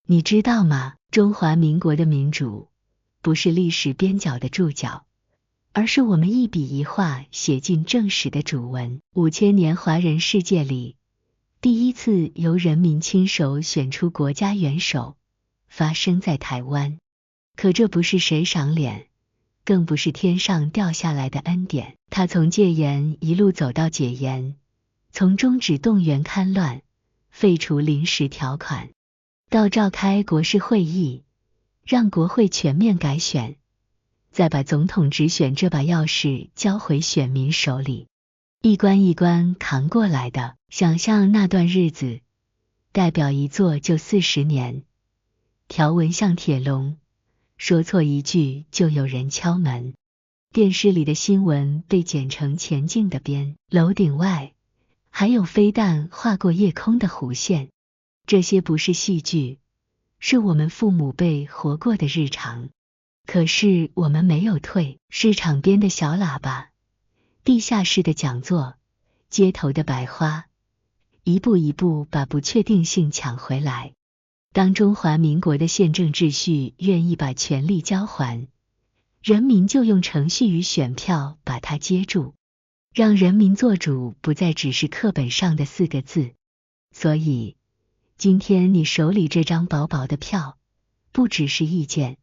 你知道吗？中华民国的民主不是历史边角的注脚，而是我们一笔一画写进正史的主文。5000年华人世界里，第一次由人民亲手选出国家元首，发生在台湾。可这不是谁赏脸，更不是天上掉下来的恩典，它从戒严一路走到解严，从终止动员戡乱，废除临时条款，到召开国事会议，让国会全面改选，再把总统直选这把钥匙交回选民手里，一关一关扛过来的。想象那段日子，代表一做就40年，条文像铁笼，说错一句就有人敲门。电视里的新闻被剪成前进的边，楼顶外还有飞弹划过夜空的弧线。这些不是戏剧，是我们父母辈活过的日常。可是我们没有退，市场边的小喇叭，地下室的讲座，街头的百花，一步一步把不确定性抢回来。当中华民国的宪政秩序愿意把权力交还，人民就用程序与选票把它接住，让人民做主不再只是课本上的4个字。所以今天你手里这张薄薄的票，不只是意见，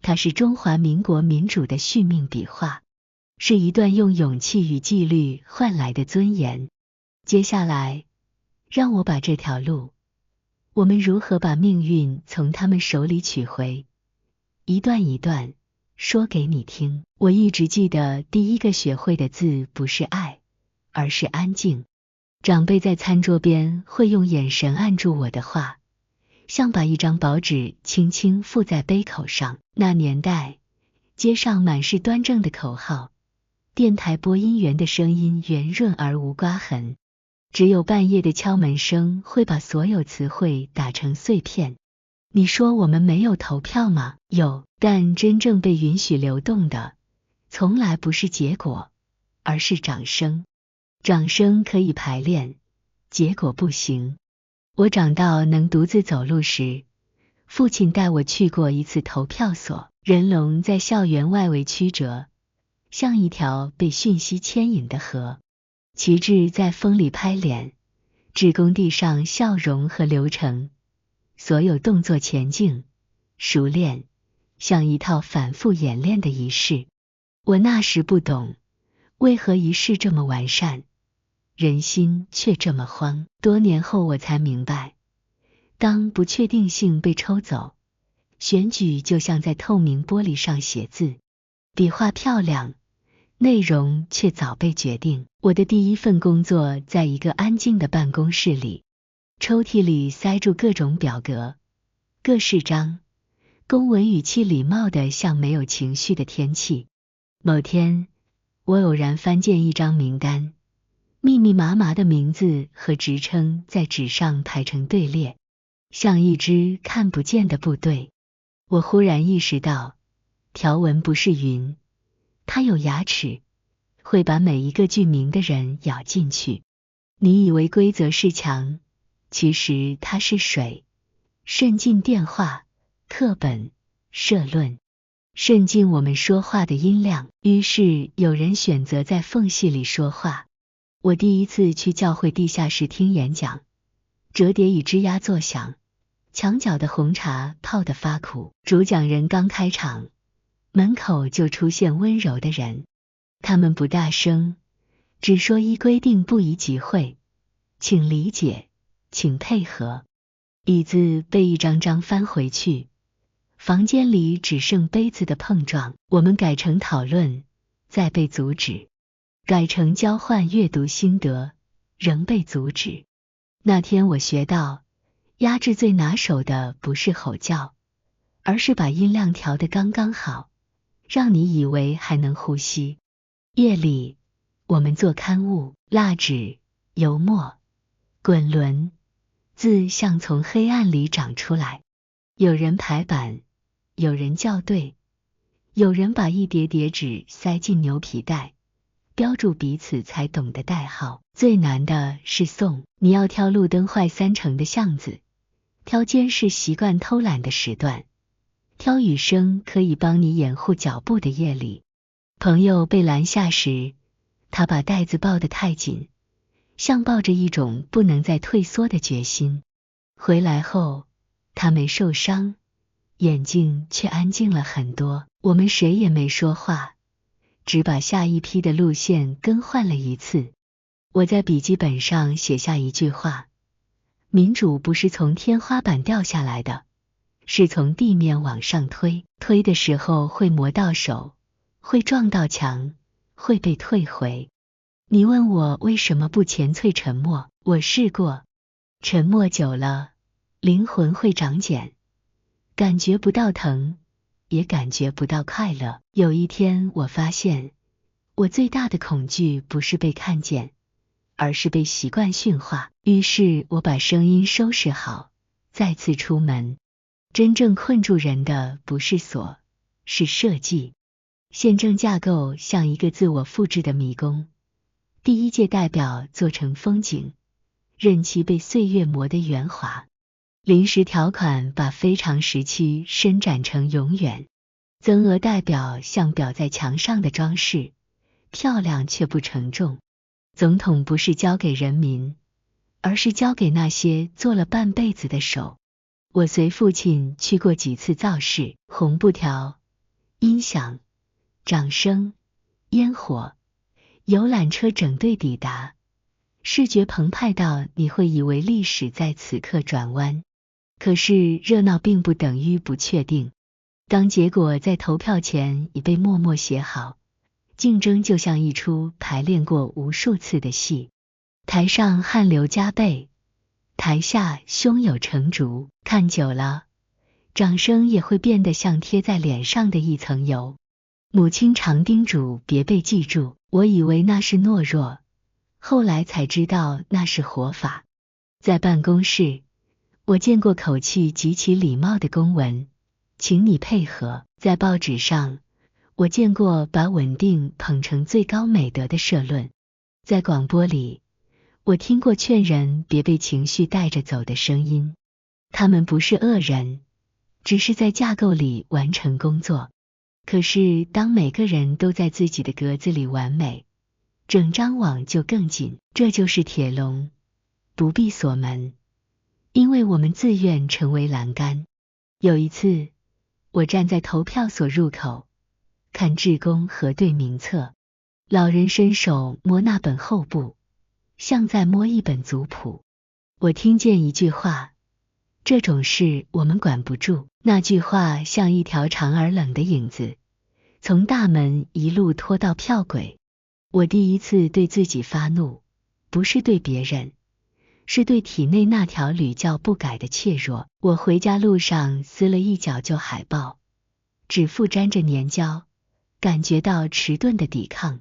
它是中华民国民主的续命笔画，是一段用勇气与纪律换来的尊严。接下来，让我把这条路，我们如何把命运从他们手里取回，一段一段说给你听。我一直记得第一个学会的字不是爱，而是安静。长辈在餐桌边会用眼神按住我的话，像把一张薄纸轻轻附在杯口上。那年代，街上满是端正的口号，电台播音员的声音圆润而无刮痕，只有半夜的敲门声会把所有词汇打成碎片。你说我们没有投票吗？有，但真正被允许流动的，从来不是结果，而是掌声。掌声可以排练，结果不行。我长到能独自走路时，父亲带我去过一次投票所，人龙在校园外围曲折，像一条被讯息牵引的河。旗帜在风里拍脸，职工递上笑容和流程，所有动作前进，熟练，像一套反复演练的仪式。我那时不懂，为何仪式这么完善，人心却这么慌。多年后我才明白，当不确定性被抽走，选举就像在透明玻璃上写字，笔画漂亮，内容却早被决定。我的第一份工作在一个安静的办公室里，抽屉里塞住各种表格、各式章，公文语气礼貌的像没有情绪的天气。某天，我偶然翻见一张名单，密密麻麻的名字和职称在纸上排成队列，像一支看不见的部队。我忽然意识到，条文不是云，它有牙齿，会把每一个具名的人咬进去。你以为规则是墙，其实它是水，渗进电话、课本、社论，渗进我们说话的音量。于是有人选择在缝隙里说话。我第一次去教会地下室听演讲，折叠椅吱呀作响，墙角的红茶泡得发苦。主讲人刚开场，门口就出现温柔的人，他们不大声，只说依规定不宜集会，请理解，请配合。椅子被一张张翻回去，房间里只剩杯子的碰撞。我们改成讨论，再被阻止；改成交换阅读心得，仍被阻止。那天我学到，压制最拿手的不是吼叫，而是把音量调得刚刚好，让你以为还能呼吸。夜里，我们做刊物，蜡纸、油墨、滚轮，字像从黑暗里长出来。有人排版，有人校对，有人把一叠叠纸塞进牛皮袋，标注彼此才懂的代号。最难的是送，你要挑路灯坏3成的巷子，挑监视习惯偷懒的时段，挑雨声可以帮你掩护脚步的夜里。朋友被拦下时，他把袋子抱得太紧，像抱着一种不能再退缩的决心。回来后，他没受伤，眼睛却安静了很多。我们谁也没说话，只把下一批的路线更换了一次。我在笔记本上写下一句话：民主不是从天花板掉下来的，是从地面往上推，推的时候会磨到手，会撞到墙，会被退回。你问我为什么不乾脆沉默，我试过，沉默久了，灵魂会长茧，感觉不到疼，也感觉不到快乐。有一天我发现，我最大的恐惧不是被看见，而是被习惯驯化。于是我把声音收拾好，再次出门。真正困住人的不是锁，是设计。宪政架构像一个自我复制的迷宫，第一届代表做成风景，任期被岁月磨得圆滑。临时条款把非常时期伸展成永远。增额代表像裱在墙上的装饰，漂亮却不沉重。总统不是交给人民，而是交给那些做了半辈子的手。我随父亲去过几次造势，红布条、音响、掌声、烟火，游览车整队抵达，视觉澎湃到你会以为历史在此刻转弯。可是热闹并不等于不确定，当结果在投票前已被默默写好，竞争就像一出排练过无数次的戏，台上汗流浃背，台下胸有成竹，看久了，掌声也会变得像贴在脸上的一层油。母亲常叮嘱别被记住，我以为那是懦弱，后来才知道那是活法。在办公室，我见过口气极其礼貌的公文，请你配合。在报纸上，我见过把稳定捧成最高美德的社论。在广播里，我听过劝人别被情绪带着走的声音。他们不是恶人，只是在架构里完成工作。可是当每个人都在自己的格子里完美，整张网就更紧。这就是铁笼，不必锁门，因为我们自愿成为栏杆。有一次，我站在投票所入口，看志工核对名册，老人伸手摸那本厚布，像在摸一本族谱。我听见一句话：这种事我们管不住。那句话像一条长而冷的影子，从大门一路拖到票轨。我第一次对自己发怒，不是对别人，是对体内那条屡教不改的怯弱。我回家路上撕了一角旧海报，指腹沾着粘胶，感觉到迟钝的抵抗。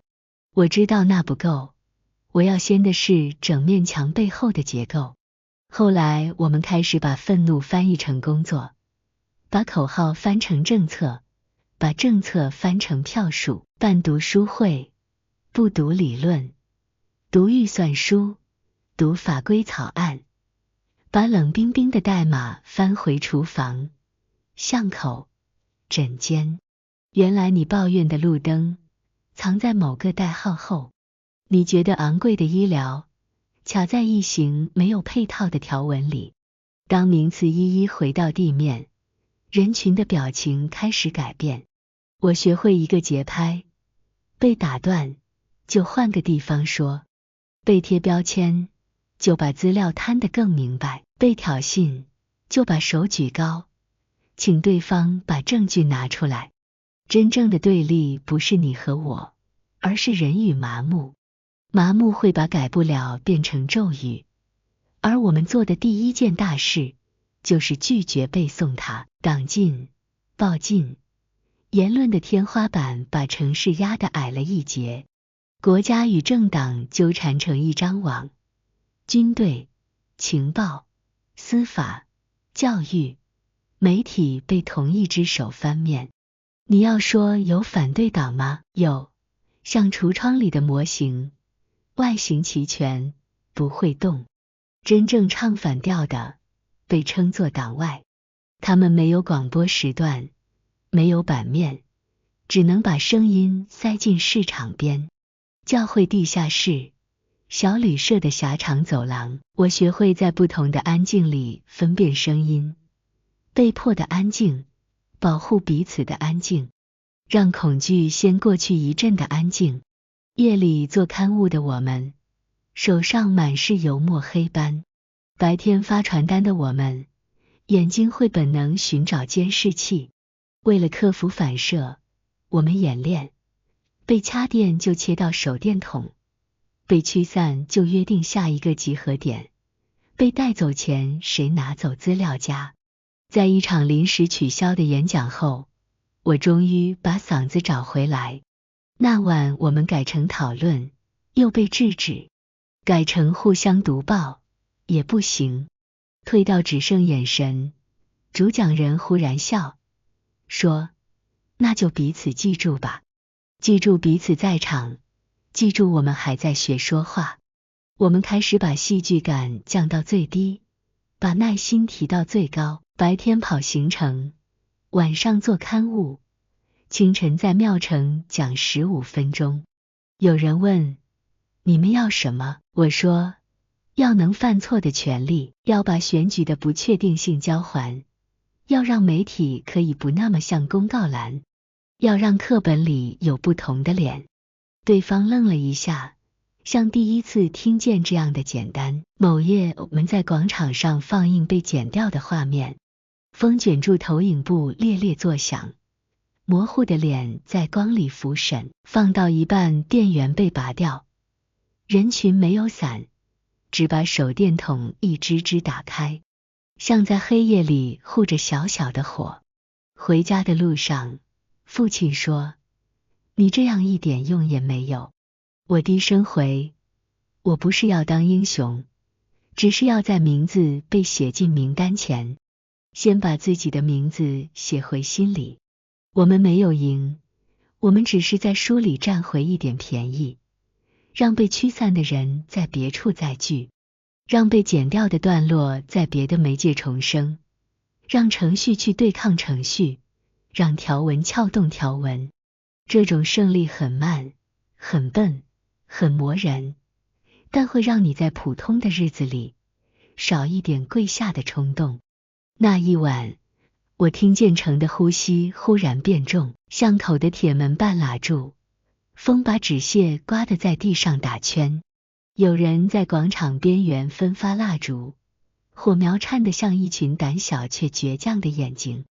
我知道那不够，我要掀的是整面墙背后的结构。后来我们开始把愤怒翻译成工作，把口号翻成政策，把政策翻成票数，办读书会，不读理论，读预算书，读法规草案，把冷冰冰的代码翻回厨房、巷口、枕间。原来你抱怨的路灯藏在某个代号后，你觉得昂贵的医疗卡在一行没有配套的条文里。当名词一一回到地面，人群的表情开始改变。我学会一个节拍，被打断就换个地方说，被贴标签就把资料摊得更明白，被挑衅就把手举高，请对方把证据拿出来。真正的对立不是你和我，而是人与麻木。麻木会把改不了变成咒语，而我们做的第一件大事就是拒绝背诵它。党禁、报禁，言论的天花板把城市压得矮了一截，国家与政党纠缠成一张网，军队、情报、司法、教育、媒体被同一只手翻面。你要说有反对党吗？有，像橱窗里的模型，外形齐全，不会动。真正唱反调的被称作党外。他们没有广播时段，没有版面，只能把声音塞进市场边、教会地下室、小旅社的狭长走廊。我学会在不同的安静里分辨声音，被迫的安静，保护彼此的安静，让恐惧先过去一阵的安静。夜里做刊物的我们，手上满是油墨黑斑；白天发传单的我们，眼睛会本能寻找监视器。为了克服反射，我们演练，被掐电就切到手电筒，被驱散就约定下一个集合点，被带走前谁拿走资料夹。在一场临时取消的演讲后，我终于把嗓子找回来。那晚我们改成讨论，又被制止；改成互相读报，也不行。退到只剩眼神，主讲人忽然笑，说：“那就彼此记住吧，记住彼此在场，记住我们还在学说话。”我们开始把戏剧感降到最低，把耐心提到最高。白天跑行程，晚上做刊物，清晨在庙城讲15分钟。有人问：“你们要什么？”我说：“要能犯错的权利，要把选举的不确定性交还，要让媒体可以不那么像公告栏，要让课本里有不同的脸。”对方愣了一下，像第一次听见这样的简单。某夜我们在广场上放映被剪掉的画面，风卷住投影布猎猎作响，模糊的脸在光里浮沈。放到一半，电源被拔掉，人群没有伞，只把手电筒一支支打开，像在黑夜里护着小小的火。回家的路上，父亲说：“你这样一点用也没有。”我低声回：“我不是要当英雄，只是要在名字被写进名单前，先把自己的名字写回心里。”我们没有赢，我们只是在书里占回一点便宜，让被驱散的人在别处再聚，让被剪掉的段落在别的媒介重生，让程序去对抗程序，让条文撬动条文。这种胜利很慢，很笨，很磨人，但会让你在普通的日子里少一点跪下的冲动。那一晚，我听见城的呼吸忽然变重，巷口的铁门半拉住，风把纸屑刮得在地上打圈。有人在广场边缘分发蜡烛，火苗颤得像一群胆小却倔强的眼睛。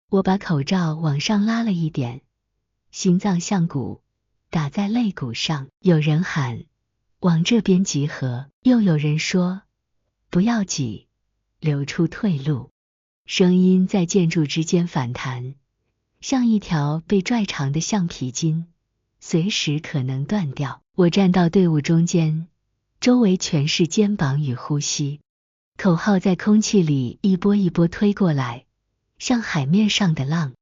我把口罩往上拉了一点，心脏像鼓，打在肋骨上。有人喊：“往这边集合！”又有人说：“不要挤，留出退路。”声音在建筑之间反弹，像一条被拽长的橡皮筋，随时可能断掉。我站到队伍中间，周围全是肩膀与呼吸。口号在空气里一波一波推过来，像海面上的浪。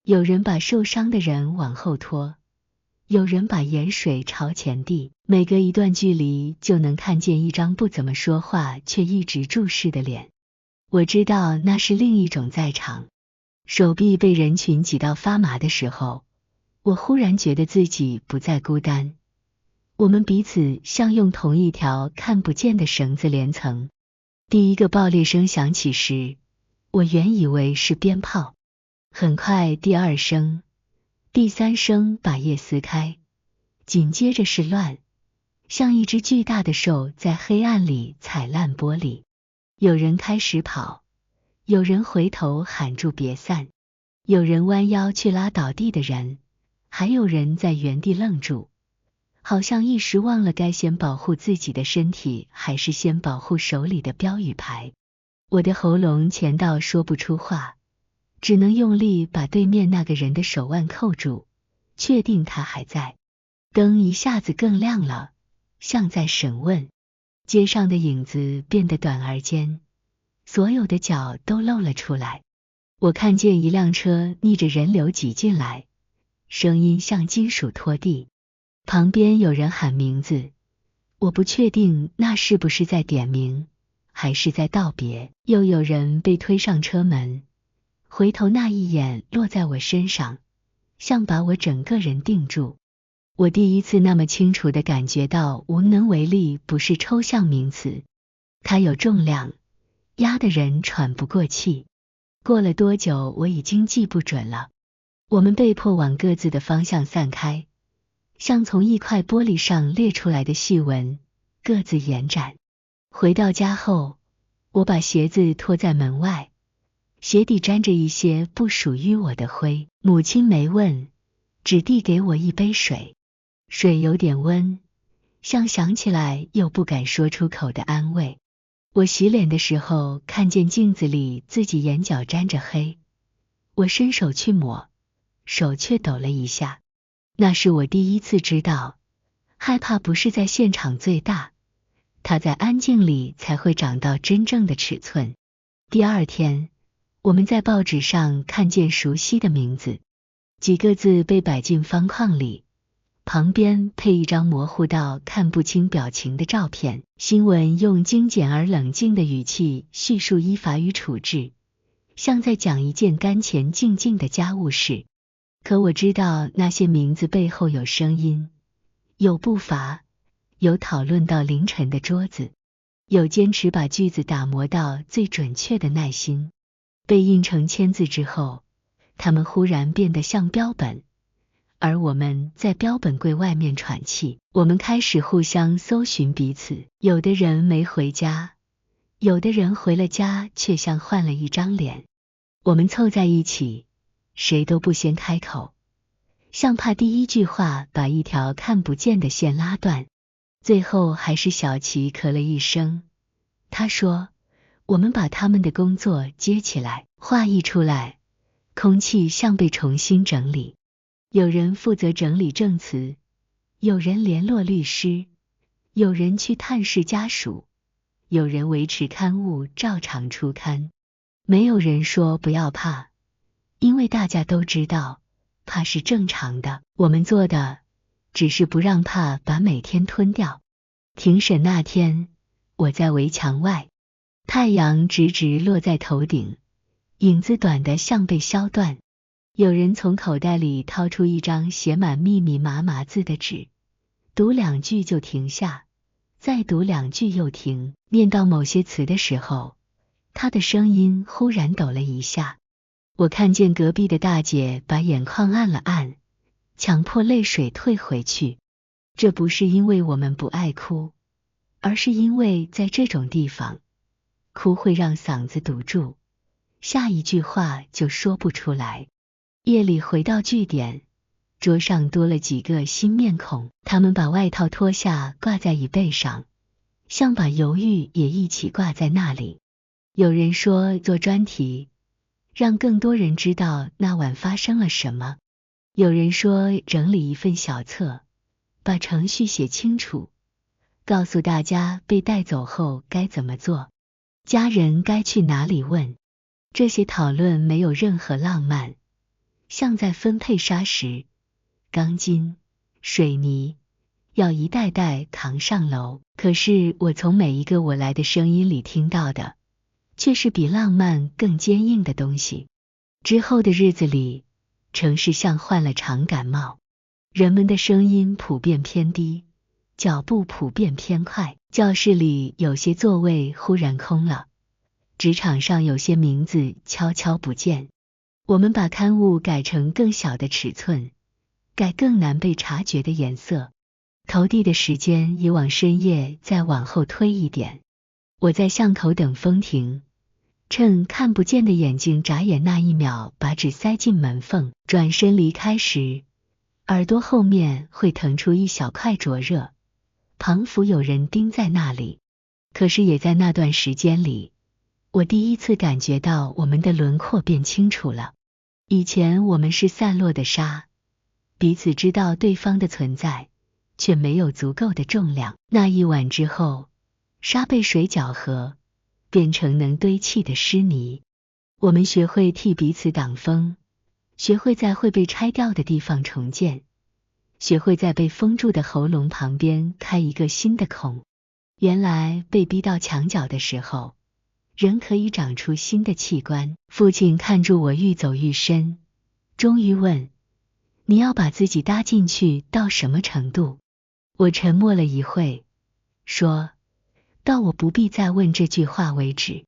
有人把受伤的人往后拖，有人把盐水朝前递。每隔一段距离就能看见一张不怎么说话却一直注视的脸。我知道那是另一种在场。手臂被人群挤到发麻的时候，我忽然觉得自己不再孤单。我们彼此像用同一条看不见的绳子连层。第一个爆裂声响起时，我原以为是鞭炮。很快第二声、第三声把夜撕开，紧接着是乱，像一只巨大的兽在黑暗里踩烂玻璃。有人开始跑，有人回头喊住别散，有人弯腰去拉倒地的人，还有人在原地愣住，好像一时忘了该先保护自己的身体，还是先保护手里的标语牌。我的喉咙前到说不出话，只能用力把对面那个人的手腕扣住，确定他还在。灯一下子更亮了，像在审问。街上的影子变得短而尖，所有的脚都露了出来。我看见一辆车逆着人流挤进来，声音像金属拖地。旁边有人喊名字，我不确定那是不是在点名，还是在道别。又有人被推上车门，回头那一眼落在我身上，像把我整个人定住。我第一次那么清楚地感觉到无能为力不是抽象名词，它有重量，压得人喘不过气。过了多久我已经记不准了。我们被迫往各自的方向散开，像从一块玻璃上裂出来的细纹，各自延展。回到家后，我把鞋子拖在门外，鞋底沾着一些不属于我的灰。母亲没问，只递给我一杯水，水有点温，像想起来又不敢说出口的安慰。我洗脸的时候看见镜子里自己眼角沾着黑，我伸手去抹，手却抖了一下。那是我第一次知道，害怕不是在现场最大，它在安静里才会长到真正的尺寸。第二天，我们在报纸上看见熟悉的名字，几个字被摆进方框里，旁边配一张模糊到看不清表情的照片。新闻用精简而冷静的语气叙述依法与处置，像在讲一件干乾净净的家务事。可我知道那些名字背后有声音，有步伐，有讨论到凌晨的桌子，有坚持把句子打磨到最准确的耐心。被印成签字之后，它们忽然变得像标本，而我们在标本柜外面喘气。我们开始互相搜寻彼此，有的人没回家，有的人回了家却像换了一张脸。我们凑在一起，谁都不先开口，像怕第一句话把一条看不见的线拉断。最后还是小琪咳了一声，他说，我们把他们的工作接起来。话一出来，空气像被重新整理。有人负责整理证词，有人联络律师，有人去探视家属，有人维持刊物照常出刊。没有人说不要怕，因为大家都知道，怕是正常的。我们做的只是不让怕把每天吞掉。庭审那天，我在围墙外，太阳直直落在头顶，影子短得像被削断。有人从口袋里掏出一张写满密密麻麻字的纸，读两句就停下，再读两句又停。念到某些词的时候，他的声音忽然抖了一下。我看见隔壁的大姐把眼眶按了按，强迫泪水退回去。这不是因为我们不爱哭，而是因为在这种地方，哭会让嗓子堵住，下一句话就说不出来。夜里回到据点，桌上多了几个新面孔，他们把外套脱下挂在椅背上，像把犹豫也一起挂在那里。有人说做专题，让更多人知道那晚发生了什么。有人说整理一份小册，把程序写清楚，告诉大家被带走后该怎么做，家人该去哪里问。这些讨论没有任何浪漫，像在分配砂石、钢筋、水泥，要一袋袋扛上楼。可是我从每一个我来的声音里听到的，却是比浪漫更坚硬的东西。之后的日子里，城市像患了长感冒，人们的声音普遍偏低，脚步普遍偏快。教室里有些座位忽然空了，职场上有些名字悄悄不见。我们把刊物改成更小的尺寸，改更难被察觉的颜色，投递的时间也往深夜再往后推一点。我在巷口等风停，趁看不见的眼睛眨眼那一秒把纸塞进门缝，转身离开时，耳朵后面会腾出一小块灼热，仿佛有人盯在那里。可是也在那段时间里，我第一次感觉到我们的轮廓变清楚了。以前我们是散落的沙，彼此知道对方的存在，却没有足够的重量。那一晚之后，沙被水搅和，变成能堆砌的湿泥。我们学会替彼此挡风，学会在会被拆掉的地方重建，学会在被封住的喉咙旁边开一个新的孔。原来被逼到墙角的时候，人可以长出新的器官。父亲看住我愈走愈深，终于问：你要把自己搭进去到什么程度？我沉默了一会，说：到我不必再问这句话为止。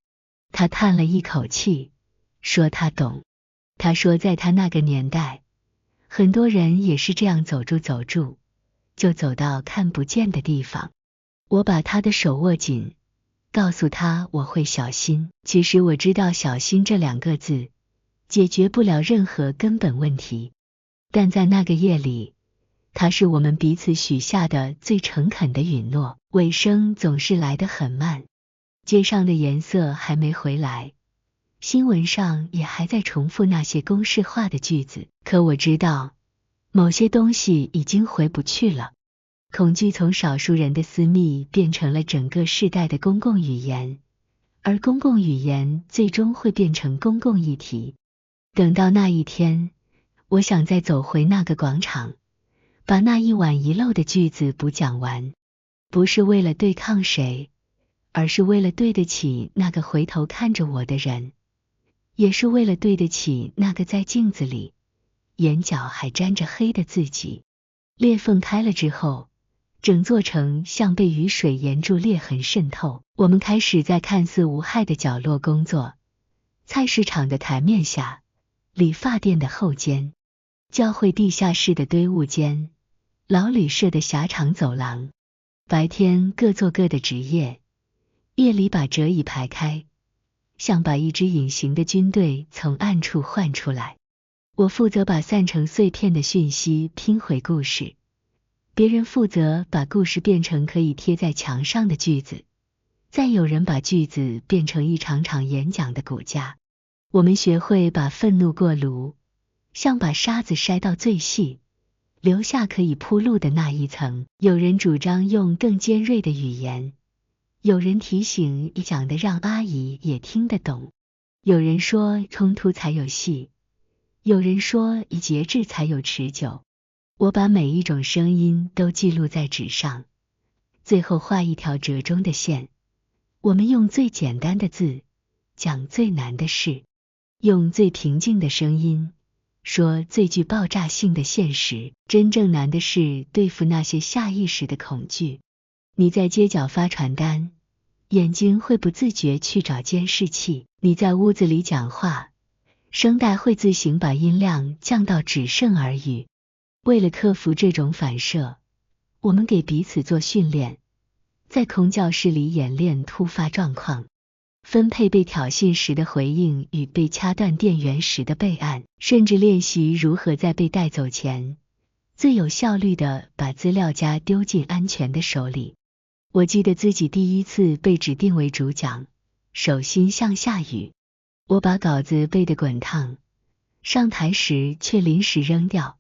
他叹了一口气，说他懂。他说在他那个年代，很多人也是这样走住走住，就走到看不见的地方。我把他的手握紧，告诉他我会小心。其实我知道小心这2个字解决不了任何根本问题，但在那个夜里，它是我们彼此许下的最诚恳的允诺。尾声总是来得很慢，街上的颜色还没回来，新闻上也还在重复那些公式化的句子，可我知道，某些东西已经回不去了。恐惧从少数人的私密变成了整个世代的公共语言，而公共语言最终会变成公共议题。等到那一天，我想再走回那个广场，把那一晚遗漏的句子补讲完，不是为了对抗谁，而是为了对得起那个回头看着我的人，也是为了对得起那个在镜子里眼角还沾着黑的自己。裂缝开了之后，整座城像被雨水沿住裂痕渗透。我们开始在看似无害的角落工作，菜市场的台面下，理发店的后间，教会地下室的堆物间，老旅社的狭长走廊。白天各做各的职业，夜里把折椅排开，像把一支隐形的军队从暗处唤出来。我负责把散成碎片的讯息拼回故事，别人负责把故事变成可以贴在墙上的句子，再有人把句子变成一场场演讲的骨架。我们学会把愤怒过炉，像把沙子筛到最细，留下可以铺路的那一层。有人主张用更尖锐的语言，有人提醒讲得让阿姨也听得懂，有人说冲突才有戏，有人说以节制才有持久。我把每一种声音都记录在纸上，最后画一条折中的线。我们用最简单的字讲最难的事，用最平静的声音说最具爆炸性的现实。真正难的是对付那些下意识的恐惧。你在街角发传单，眼睛会不自觉去找监视器；你在屋子里讲话，声带会自行把音量降到只剩耳语。为了克服这种反射，我们给彼此做训练，在空教室里演练突发状况，分配被挑衅时的回应与被掐断电源时的备案，甚至练习如何在被带走前最有效率地把资料夹丢进安全的手里。我记得自己第一次被指定为主讲，手心向下雨，我把稿子背得滚烫，上台时却临时扔掉，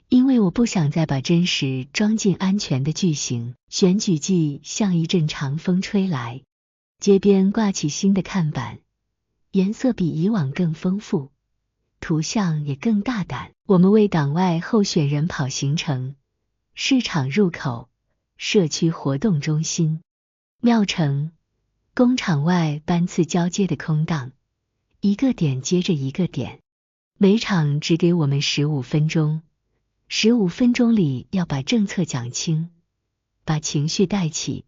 因为我不想再把真实装进安全的句型。选举季像一阵长风吹来，街边挂起新的看板，颜色比以往更丰富，图像也更大胆。我们为党外候选人跑行程，市场入口，社区活动中心，庙城，工厂外班次交接的空档，一个点接着一个点，每场只给我们15分钟，15分钟里要把政策讲清，把情绪带起，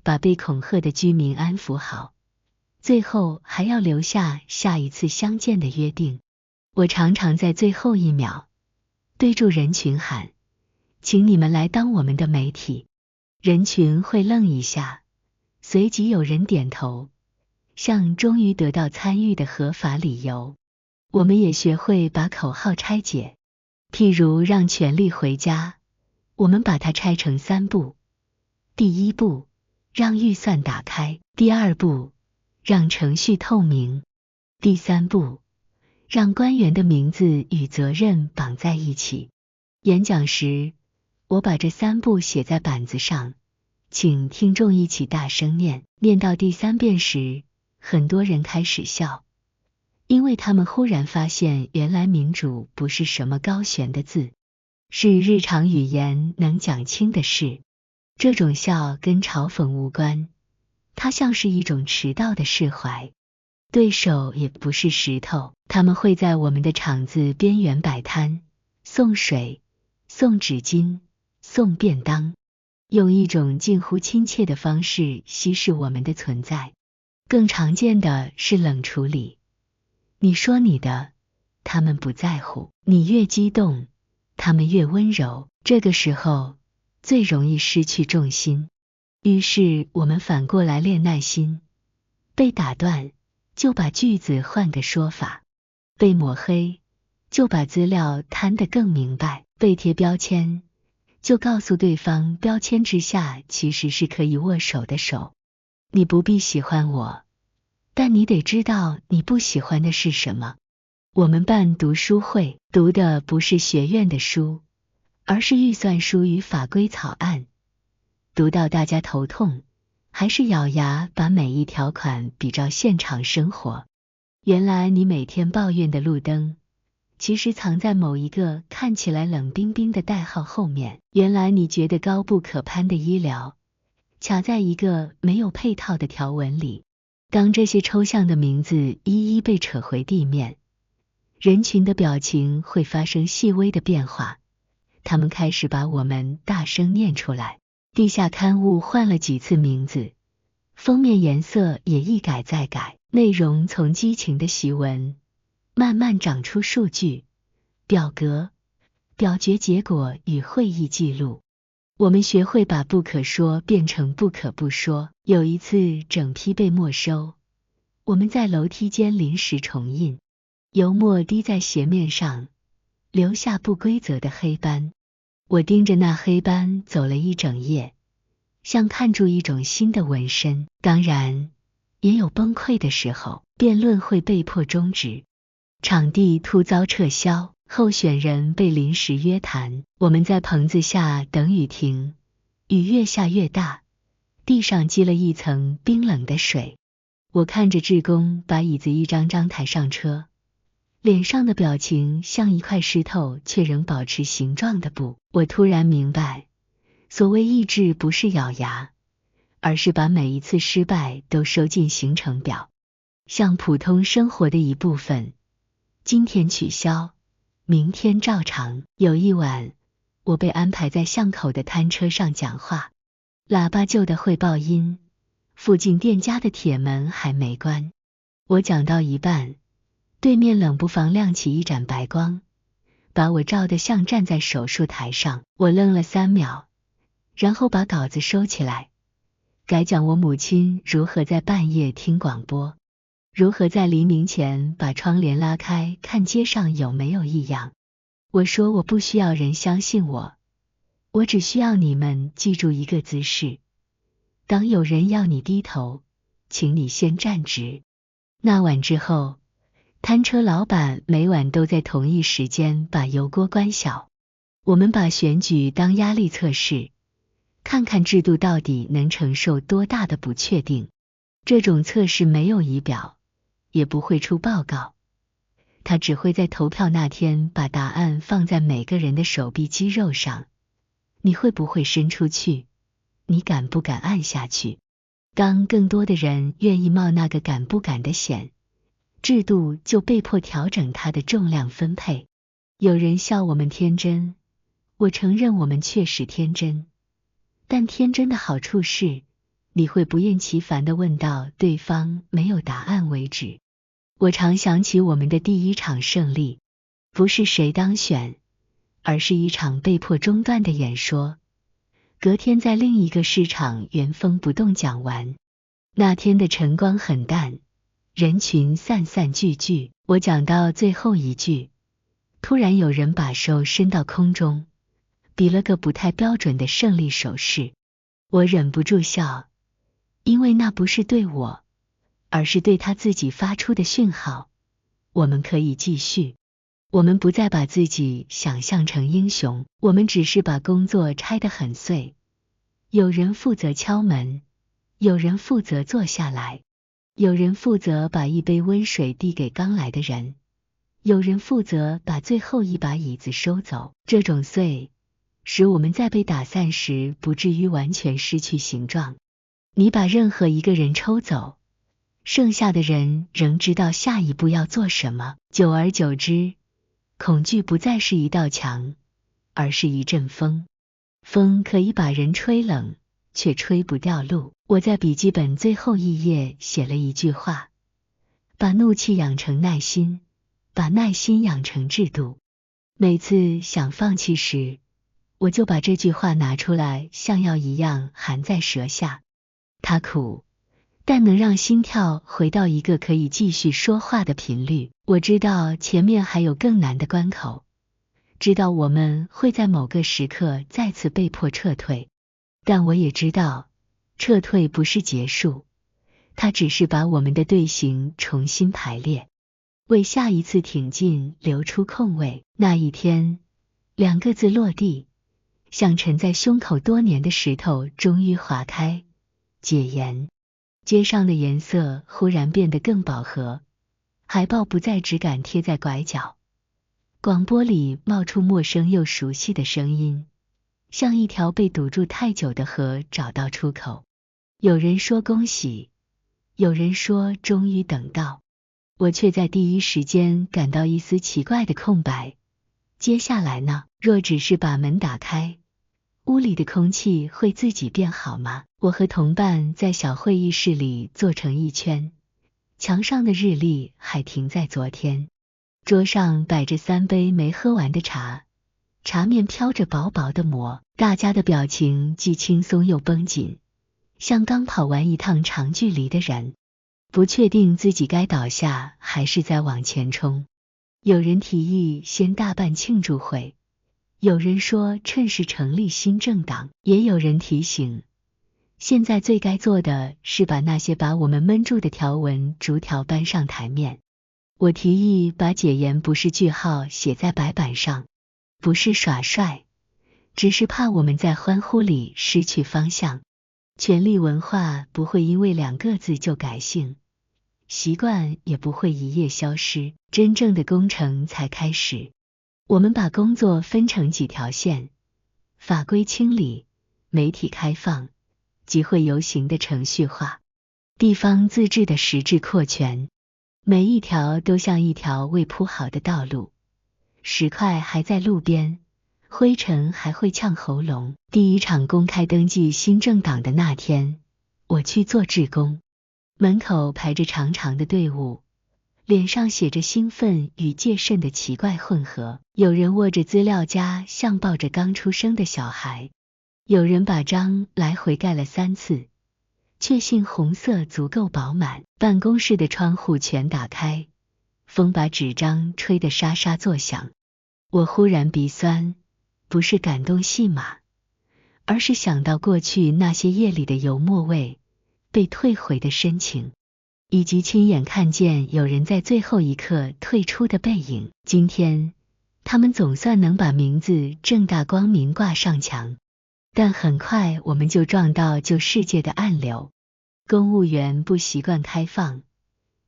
把被恐吓的居民安抚好，最后还要留下下一次相见的约定。我常常在最后1秒对住人群喊，请你们来当我们的媒体。人群会愣一下，随即有人点头，像终于得到参与的合法理由。我们也学会把口号拆解，譬如让权力回家，我们把它拆成3步。第1步，让预算打开；第2步，让程序透明；第3步，让官员的名字与责任绑在一起。演讲时，我把这3步写在板子上，请听众一起大声念。念到第3遍时，很多人开始笑，因为他们忽然发现原来民主不是什么高悬的字，是日常语言能讲清的事。这种笑跟嘲讽无关，它像是一种迟到的释怀。对手也不是石头，他们会在我们的场子边缘摆摊，送水、送纸巾、送便当，用一种近乎亲切的方式稀释我们的存在。更常见的是冷处理，你说你的，他们不在乎，你越激动，他们越温柔，这个时候最容易失去重心。于是我们反过来练耐心，被打断就把句子换个说法，被抹黑就把资料摊得更明白，被贴标签就告诉对方标签之下其实是可以握手的手。你不必喜欢我，但你得知道你不喜欢的是什么。我们办读书会，读的不是学院的书，而是预算书与法规草案。读到大家头痛，还是咬牙把每一条款比照现场生活。原来你每天抱怨的路灯，其实藏在某一个看起来冷冰冰的代号后面。原来你觉得高不可攀的医疗，卡在一个没有配套的条文里。当这些抽象的名字一一被扯回地面，人群的表情会发生细微的变化，他们开始把我们大声念出来。地下刊物换了几次名字，封面颜色也一改再改，内容从激情的檄文慢慢长出数据、表格、表决结果与会议记录。我们学会把不可说变成不可不说。有一次整批被没收，我们在楼梯间临时重印，油墨滴在鞋面上，留下不规则的黑斑。我盯着那黑斑走了一整夜，像看住一种新的纹身。当然，也有崩溃的时候，辩论会被迫终止，场地突遭撤销，候选人被临时约谈。我们在棚子下等雨停，雨越下越大，地上积了一层冰冷的水。我看着志工把椅子一张张抬上车，脸上的表情像一块石头却仍保持形状的布。我突然明白，所谓意志不是咬牙，而是把每一次失败都收进行程表，像普通生活的一部分。今天取消，明天照常。有一晚，我被安排在巷口的摊车上讲话，喇叭旧的会爆音，附近店家的铁门还没关。我讲到一半，对面冷不防亮起一盏白光，把我照得像站在手术台上。我愣了3秒，然后把稿子收起来，改讲我母亲如何在半夜听广播，如何在黎明前把窗帘拉开看街上有没有异样。我说我不需要人相信我，我只需要你们记住一个姿势，当有人要你低头，请你先站直。那晚之后，摊车老板每晚都在同一时间把油锅关小。我们把选举当压力测试，看看制度到底能承受多大的不确定。这种测试没有仪表，也不会出报告，它只会在投票那天把答案放在每个人的手臂肌肉上。你会不会伸出去？你敢不敢按下去？当更多的人愿意冒那个敢不敢的险，制度就被迫调整它的重量分配。有人笑我们天真，我承认我们确实天真，但天真的好处是，你会不厌其烦地问到对方没有答案为止。我常想起我们的第一场胜利，不是谁当选，而是一场被迫中断的演说。隔天在另一个市场原封不动讲完。那天的晨光很淡，人群散散聚聚。我讲到最后一句，突然有人把手伸到空中，比了个不太标准的胜利手势。我忍不住笑，因为那不是对我，而是对他自己发出的讯号。我们可以继续。我们不再把自己想象成英雄，我们只是把工作拆得很碎。有人负责敲门，有人负责坐下来，有人负责把一杯温水递给刚来的人，有人负责把最后一把椅子收走。这种碎使我们在被打散时不至于完全失去形状。你把任何一个人抽走，剩下的人仍知道下一步要做什么。久而久之，恐惧不再是一道墙，而是一阵风。风可以把人吹冷，却吹不掉路。我在笔记本最后一页写了一句话：把怒气养成耐心，把耐心养成制度。每次想放弃时，我就把这句话拿出来，像药一样含在舌下。它苦，但能让心跳回到一个可以继续说话的频率。我知道前面还有更难的关口，知道我们会在某个时刻再次被迫撤退，但我也知道，撤退不是结束，它只是把我们的队形重新排列，为下一次挺进留出空位。那一天，2个字落地，像沉在胸口多年的石头终于划开，解严。街上的颜色忽然变得更饱和，海报不再只敢贴在拐角，广播里冒出陌生又熟悉的声音，像一条被堵住太久的河找到出口。有人说恭喜，有人说终于等到，我却在第一时间感到一丝奇怪的空白。接下来呢？若只是把门打开，屋里的空气会自己变好吗？我和同伴在小会议室里坐成一圈，墙上的日历还停在昨天，桌上摆着3杯没喝完的茶，茶面飘着薄薄的膜，大家的表情既轻松又绷紧，像刚跑完一趟长距离的人，不确定自己该倒下还是再往前冲。有人提议先大办庆祝会，有人说趁势成立新政党，也有人提醒，现在最该做的是把那些把我们闷住的条文逐条搬上台面。我提议把解严不是句号写在白板上，不是耍帅，只是怕我们在欢呼里失去方向。权力文化不会因为2个字就改姓，习惯也不会一夜消失，真正的工程才开始。我们把工作分成几条线：法规清理、媒体开放、集会游行的程序化、地方自治的实质扩权，每一条都像一条未铺好的道路，石块还在路边，灰尘还会呛喉咙。第一场公开登记新政党的那天，我去做志工，门口排着长长的队伍，脸上写着兴奋与戒慎的奇怪混合。有人握着资料夹像抱着刚出生的小孩，有人把章来回盖了3次，确信红色足够饱满。办公室的窗户全打开，风把纸张吹得沙沙作响。我忽然鼻酸，不是感动戏码，而是想到过去那些夜里的油墨味，被退回的深情，以及亲眼看见有人在最后一刻退出的背影。今天，他们总算能把名字正大光明挂上墙，但很快我们就撞到旧世界的暗流。公务员不习惯开放，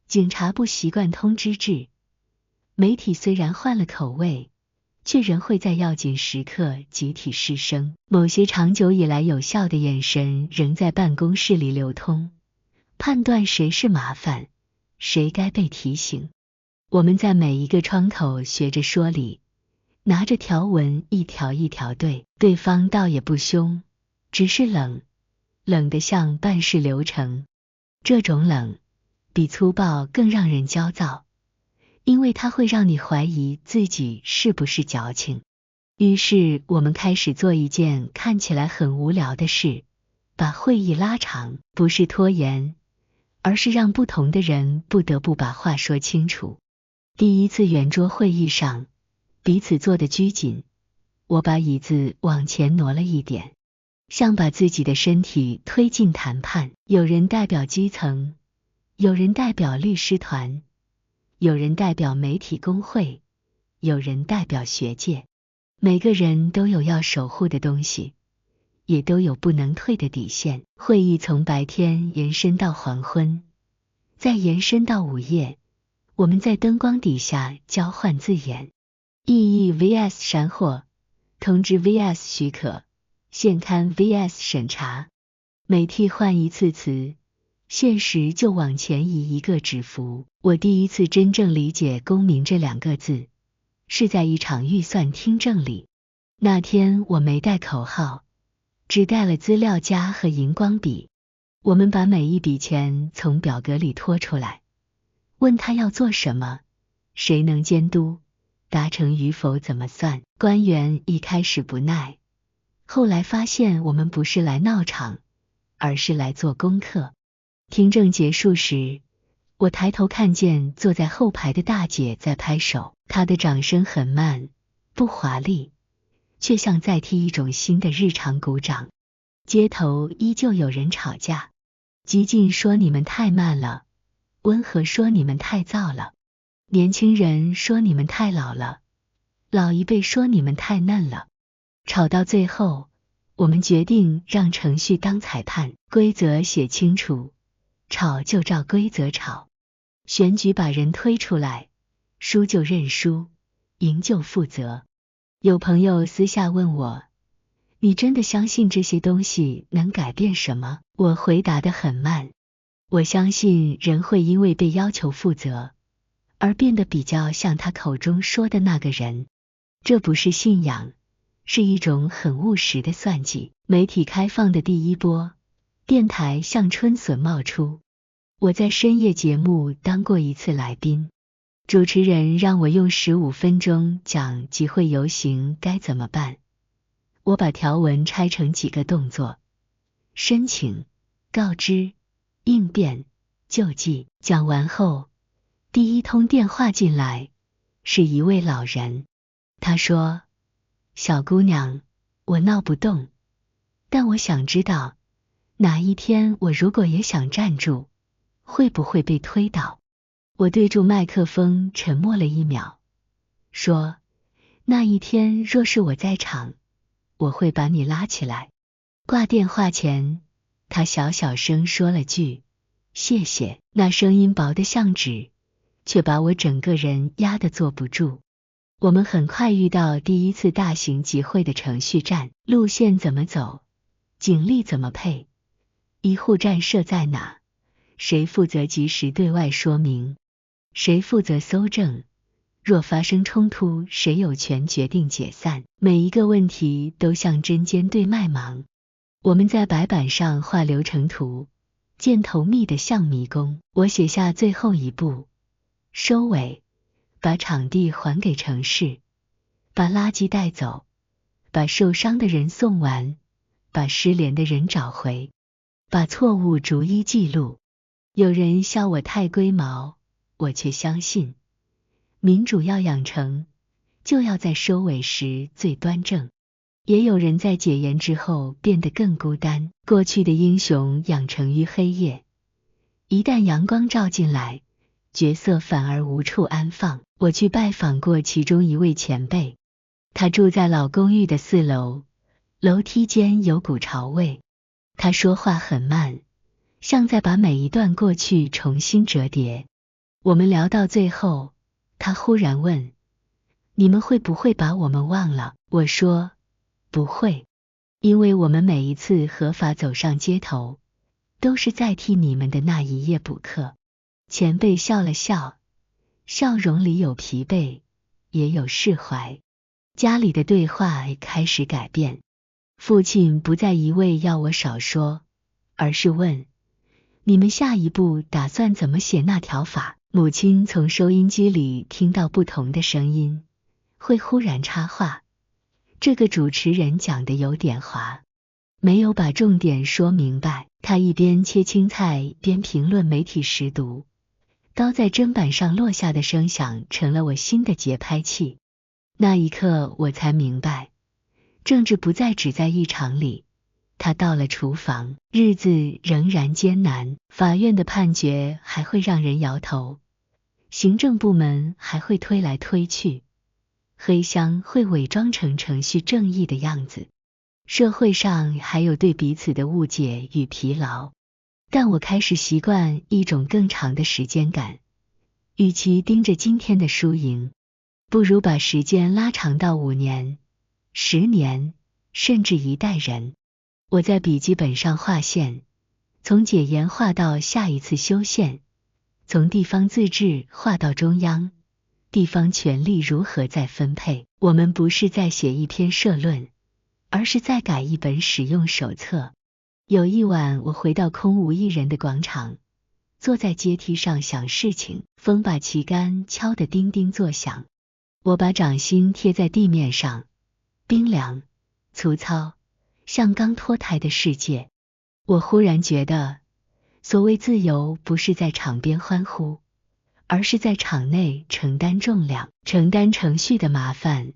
警察不习惯通知制，媒体虽然换了口味，却仍会在要紧时刻集体失声。某些长久以来有效的眼神仍在办公室里流通，判断谁是麻烦，谁该被提醒。我们在每一个窗口学着说理，拿着条文一条一条对，对方倒也不凶，只是冷，冷得像办事流程。这种冷比粗暴更让人焦躁，因为它会让你怀疑自己是不是矫情。于是我们开始做一件看起来很无聊的事，把会议拉长，不是拖延，而是让不同的人不得不把话说清楚。第一次圆桌会议上，彼此坐得拘谨，我把椅子往前挪了一点，像把自己的身体推进谈判。有人代表基层，有人代表律师团，有人代表媒体工会，有人代表学界。每个人都有要守护的东西，也都有不能退的底线。会议从白天延伸到黄昏，再延伸到午夜，我们在灯光底下交换字眼。意义 vs 闪火，通知 vs 许可，现刊 vs 审查。每替换一次词，现实就往前移一个指符。我第一次真正理解公民这2个字，是在一场预算听证里。那天我没带口号，只带了资料夹和荧光笔。我们把每一笔钱从表格里拖出来，问他要做什么，谁能监督，达成与否怎么算。官员一开始不耐，后来发现我们不是来闹场，而是来做功课。听证结束时，我抬头看见坐在后排的大姐在拍手，她的掌声很慢，不华丽，却像在替一种新的日常鼓掌。街头依旧有人吵架，激进说你们太慢了，温和说你们太燥了，年轻人说你们太老了，老一辈说你们太嫩了。吵到最后，我们决定让程序当裁判，规则写清楚，吵就照规则吵。选举把人推出来，输就认输，赢就负责。有朋友私下问我，你真的相信这些东西能改变什么？我回答得很慢，我相信人会因为被要求负责，而变得比较像他口中说的那个人。这不是信仰，是一种很务实的算计。媒体开放的第一波，电台像春笋冒出。我在深夜节目当过一次来宾，主持人让我用15分钟讲集会游行该怎么办。我把条文拆成几个动作：申请、告知、应变、救济。讲完后，第一通电话进来，是一位老人。他说，小姑娘，我闹不动，但我想知道，哪一天我如果也想站住，会不会被推倒？我对住麦克风沉默了1秒，说，那一天若是我在场，我会把你拉起来。挂电话前，他小小声说了句，谢谢。那声音薄得像纸，却把我整个人压得坐不住。我们很快遇到第一次大型集会的程序站，路线怎么走，警力怎么配，医护站设在哪，谁负责及时对外说明，谁负责搜证，若发生冲突，谁有权决定解散。每一个问题都像针尖对麦芒。我们在白板上画流程图，箭头密得像迷宫。我写下最后一步，收尾，把场地还给城市，把垃圾带走，把受伤的人送完，把失联的人找回，把错误逐一记录。有人笑我太龟毛，我却相信，民主要养成，就要在收尾时最端正。也有人在解严之后变得更孤单，过去的英雄养成于黑夜，一旦阳光照进来，角色反而无处安放。我去拜访过其中一位前辈，他住在老公寓的4楼，楼梯间有股潮味。他说话很慢，像在把每一段过去重新折叠。我们聊到最后，他忽然问，你们会不会把我们忘了？我说，不会，因为我们每一次合法走上街头，都是在替你们的那一页补课。前辈笑了笑，笑容里有疲惫，也有释怀。家里的对话开始改变，父亲不再一味要我少说，而是问，你们下一步打算怎么写那条法？母亲从收音机里听到不同的声音，会忽然插话，这个主持人讲得有点滑，没有把重点说明白。他一边切青菜边评论媒体识读，刀在砧板上落下的声响成了我新的节拍器。那一刻我才明白，政治不再只在议场里，他到了厨房，日子仍然艰难，法院的判决还会让人摇头，行政部门还会推来推去，黑箱会伪装成程序正义的样子，社会上还有对彼此的误解与疲劳。但我开始习惯一种更长的时间感，与其盯着今天的输赢，不如把时间拉长到5年、10年，甚至一代人。我在笔记本上画线，从解严画到下一次修宪，从地方自治画到中央，地方权力如何再分配。我们不是在写一篇社论，而是在改一本使用手册。有一晚，我回到空无一人的广场，坐在阶梯上想事情，风把旗杆敲得叮叮作响。我把掌心贴在地面上，冰凉、粗糙，像刚脱胎的世界。我忽然觉得，所谓自由不是在场边欢呼，而是在场内承担重量，承担程序的麻烦，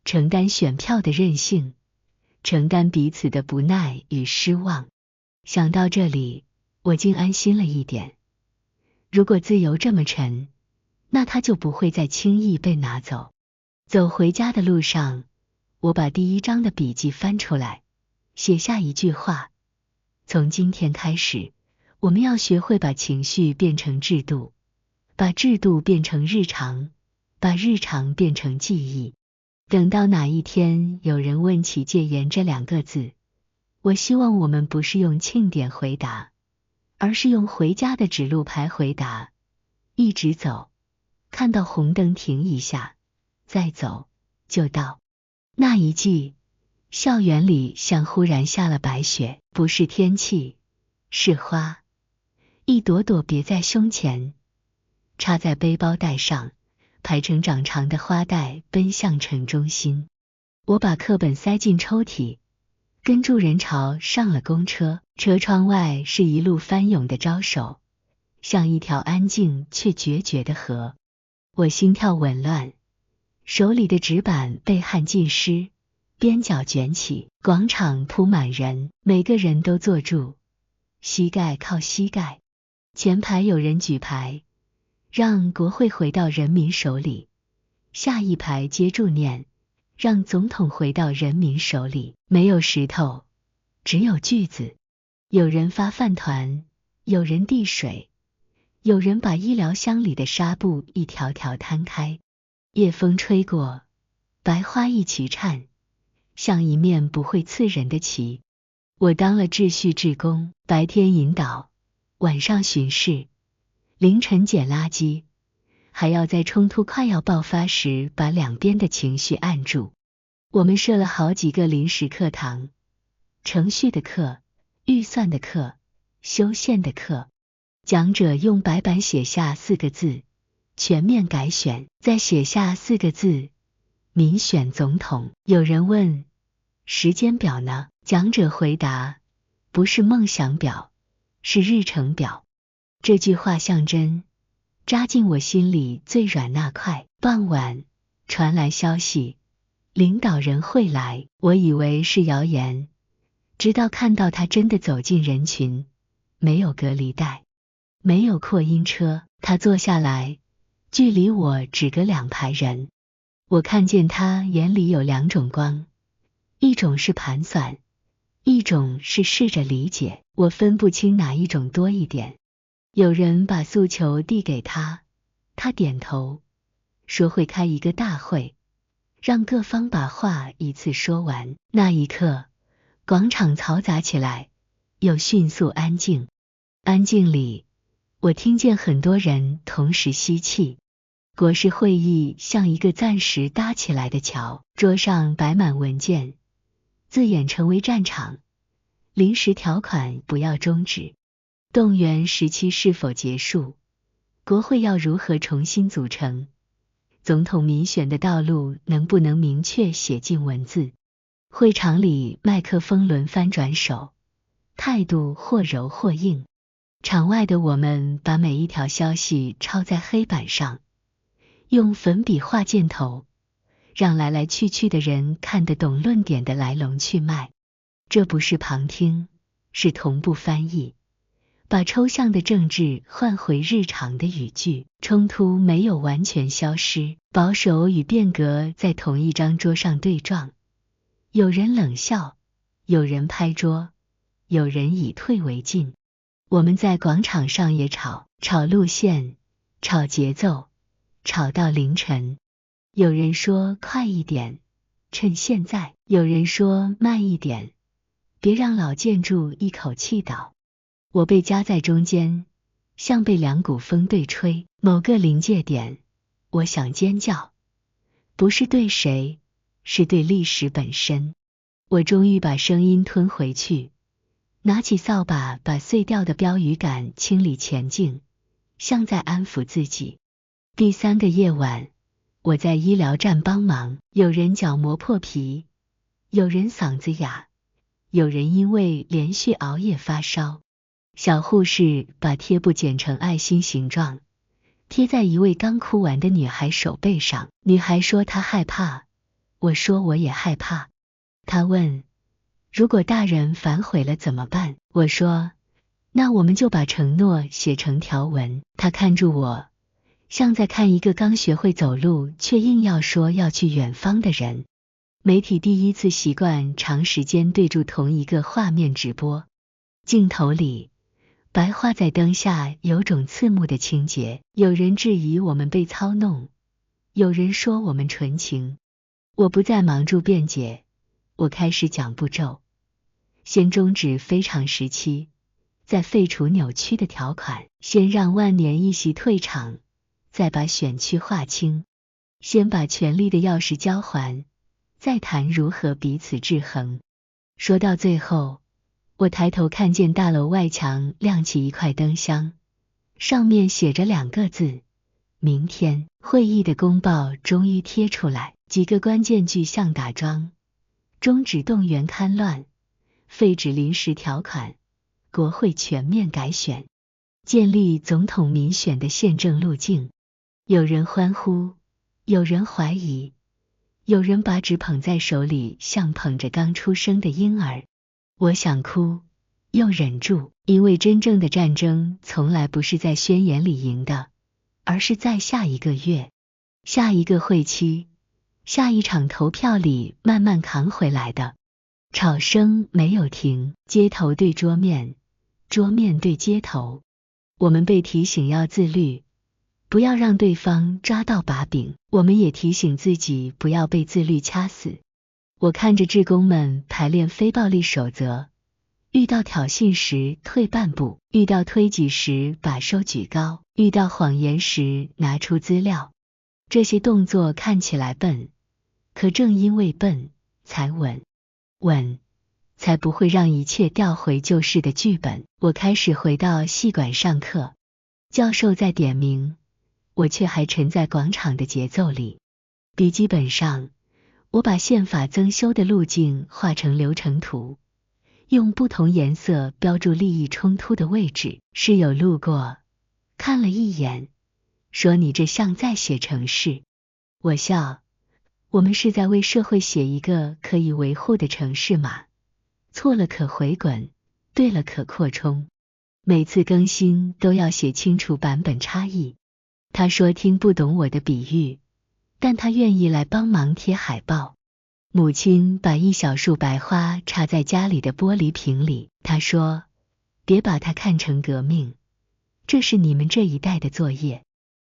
承担选票的任性，承担彼此的不耐与失望。想到这里，我竟安心了一点。如果自由这么沉，那它就不会再轻易被拿走。走回家的路上，我把第1章的笔记翻出来，写下一句话：从今天开始，我们要学会把情绪变成制度，把制度变成日常，把日常变成记忆。等到哪一天有人问起戒严这2个字，我希望我们不是用庆典回答，而是用回家的指路牌回答。一直走，看到红灯停一下，再走就到。那一季，校园里像忽然下了白雪，不是天气，是花，一朵朵别在胸前，插在背包带上，排成长长的花带奔向城中心。我把课本塞进抽屉，跟住人潮上了公车，车窗外是一路翻涌的招手，像一条安静却决绝的河。我心跳紊乱，手里的纸板被汗浸湿，边角卷起，广场铺满人，每个人都坐住，膝盖靠膝盖。前排有人举牌，让国会回到人民手里，下一排接住念，让总统回到人民手里。没有石头，只有句子。有人发饭团，有人递水，有人把医疗箱里的纱布一条条摊开。夜风吹过，白花一起颤，像一面不会刺人的旗。我当了秩序志工，白天引导，晚上巡视，凌晨捡垃圾，还要在冲突快要爆发时把两边的情绪按住。我们设了好几个临时课堂，程序的课、预算的课、修宪的课。讲者用白板写下4个字：全面改选，再写下4个字：民选总统。有人问，时间表呢？讲者回答，不是梦想表，是日程表。这句话像针，扎进我心里最软那块。傍晚传来消息，领导人会来，我以为是谣言，直到看到他真的走进人群，没有隔离带，没有扩音车，他坐下来，距离我只隔2排人。我看见他眼里有2种光，一种是盘算，一种是试着理解，我分不清哪一种多一点。有人把诉求递给他，他点头，说会开一个大会，让各方把话一次说完。那一刻，广场嘈杂起来，又迅速安静。安静里，我听见很多人同时吸气。国事会议像一个暂时搭起来的桥，桌上摆满文件，字眼成为战场，临时条款不要终止，动员时期是否结束，国会要如何重新组成，总统民选的道路能不能明确写进文字。会场里麦克风轮番转手，态度或柔或硬。场外的我们把每一条消息抄在黑板上，用粉笔画箭头，让来来去去的人看得懂论点的来龙去脉。这不是旁听，是同步翻译，把抽象的政治换回日常的语句。冲突没有完全消失，保守与变革在同一张桌上对撞，有人冷笑，有人拍桌，有人以退为进。我们在广场上也吵路线，吵节奏，吵到凌晨。有人说快一点，趁现在。有人说慢一点，别让老建筑一口气倒。我被夹在中间，像被两股风对吹。某个临界点，我想尖叫，不是对谁，是对历史本身。我终于把声音吞回去，拿起扫把把碎掉的标语杆清理前进，像在安抚自己。第3个夜晚，我在医疗站帮忙，有人角膜破皮，有人嗓子哑，有人因为连续熬夜发烧。小护士把贴布剪成爱心形状，贴在一位刚哭完的女孩手背上。女孩说她害怕，我说我也害怕。她问，如果大人反悔了怎么办？我说，那我们就把承诺写成条文。她看住我，像在看一个刚学会走路却硬要说要去远方的人。媒体第一次习惯长时间对住同一个画面直播，镜头里白花在灯下有种刺目的清洁。有人质疑我们被操弄，有人说我们纯情。我不再忙住辩解，我开始讲步骤。先终止非常时期，再废除扭曲的条款，先让万年一席退场，再把选区划清，先把权力的钥匙交还，再谈如何彼此制衡。说到最后，我抬头看见大楼外墙亮起一块灯箱，上面写着2个字：明天。会议的公报终于贴出来，几个关键句项打桩：终止动员戡乱，废止临时条款，国会全面改选，建立总统民选的宪政路径。有人欢呼，有人怀疑，有人把纸捧在手里，像捧着刚出生的婴儿。我想哭，又忍住，因为真正的战争从来不是在宣言里赢的，而是在下一个月、下一个会期、下一场投票里慢慢扛回来的。吵声没有停，街头对桌面，桌面对街头。我们被提醒要自律，不要让对方抓到把柄，我们也提醒自己不要被自律掐死。我看着志工们排练非暴力守则，遇到挑衅时退半步，遇到推挤时把手举高，遇到谎言时拿出资料。这些动作看起来笨，可正因为笨，才稳，稳才不会让一切调回旧式的剧本。我开始回到戏馆上课，教授在点名，我却还沉在广场的节奏里。笔记本上，我把宪法增修的路径画成流程图，用不同颜色标注利益冲突的位置。室友路过，看了一眼，说你这像在写程式。我笑，我们是在为社会写一个可以维护的程式码，错了可回滚，对了可扩充。每次更新都要写清楚版本差异。他说听不懂我的比喻，但他愿意来帮忙贴海报。母亲把一小束白花插在家里的玻璃瓶里，她说，别把它看成革命，这是你们这一代的作业。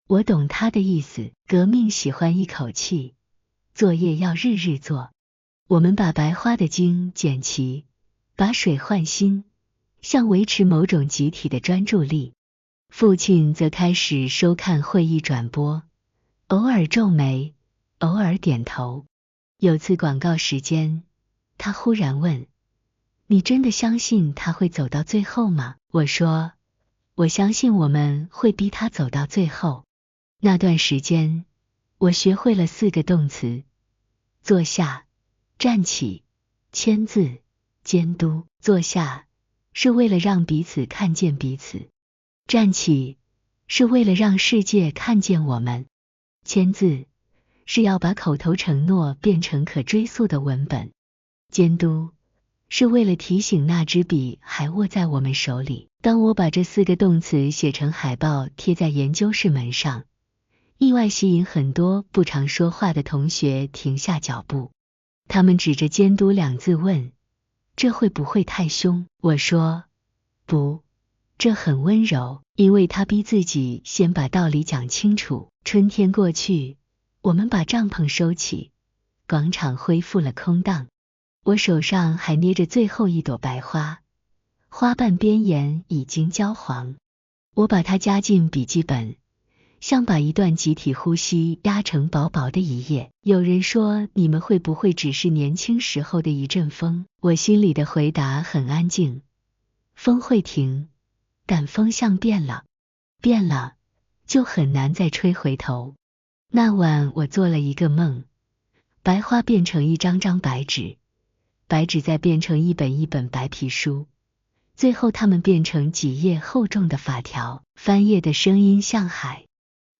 我懂她的意思，革命喜欢一口气，作业要日日做。我们把白花的茎剪齐，把水换新，像维持某种集体的专注力。父亲则开始收看会议转播，偶尔皱眉，偶尔点头。有次广告时间，他忽然问，你真的相信他会走到最后吗？我说，我相信我们会逼他走到最后。那段时间，我学会了4个动词：坐下、站起、签字、监督。坐下是为了让彼此看见彼此，站起是为了让世界看见我们，签字是要把口头承诺变成可追溯的文本，监督是为了提醒那支笔还握在我们手里。当我把这4个动词写成海报贴在研究室门上，意外吸引很多不常说话的同学停下脚步。他们指着监督2字问，这会不会太凶？我说，不，这很温柔，因为他逼自己先把道理讲清楚。春天过去，我们把帐篷收起，广场恢复了空荡。我手上还捏着最后一朵白花，花瓣边沿已经焦黄。我把它夹进笔记本，像把一段集体呼吸压成薄薄的一页。有人说，你们会不会只是年轻时候的一阵风？我心里的回答很安静，风会停，但风向变了，变了就很难再吹回头。那晚我做了一个梦，白花变成一张张白纸，白纸再变成一本一本白皮书，最后它们变成几页厚重的法条，翻页的声音像海。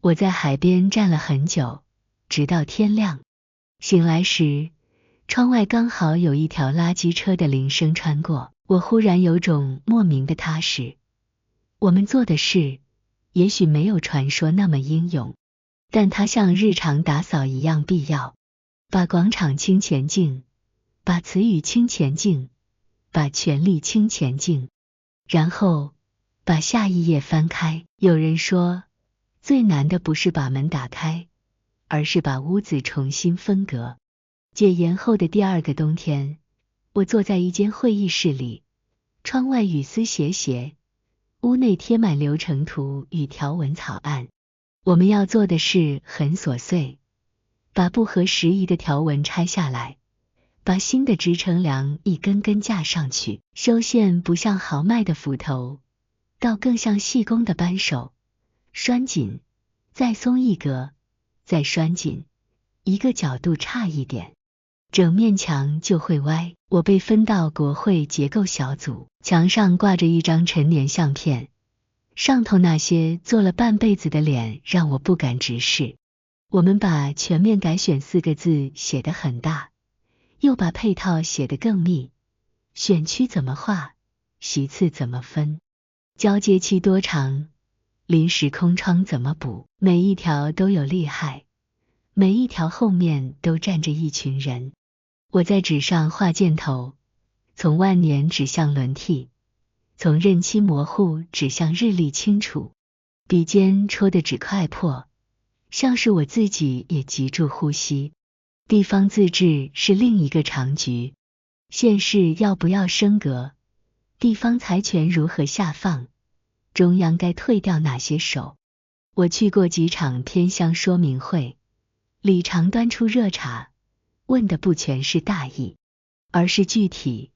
我在海边站了很久，直到天亮。醒来时，窗外刚好有一条垃圾车的铃声穿过，我忽然有种莫名的踏实。我们做的事，也许没有传说那么英勇，但它像日常打扫一样必要。把广场清前净，把词语清前净，把权力清前净，然后把下一页翻开。有人说，最难的不是把门打开，而是把屋子重新分隔。解严后的第二个冬天，我坐在一间会议室里，窗外雨丝斜斜，屋内贴满流程图与条文草案。我们要做的事很琐碎，把不合时宜的条文拆下来，把新的支撑梁一根根架上去。修线不像豪迈的斧头，倒更像细工的扳手，拴紧，再松一格，再拴紧，一个角度差一点，整面墙就会歪。我被分到国会结构小组，墙上挂着一张陈年相片，上头那些做了半辈子的脸让我不敢直视。我们把全面改选4个字写得很大，又把配套写得更密，选区怎么划，席次怎么分，交接期多长，临时空窗怎么补，每一条都有厉害，每一条后面都站着一群人。我在纸上画箭头，从万年指向轮替，从任期模糊指向日历清楚，笔尖戳的纸快破，像是我自己也急住呼吸。地方自治是另一个长局，县市要不要升格，地方财权如何下放，中央该退掉哪些手。我去过几场偏乡说明会，里长端出热茶，问的不全是大意，而是具体，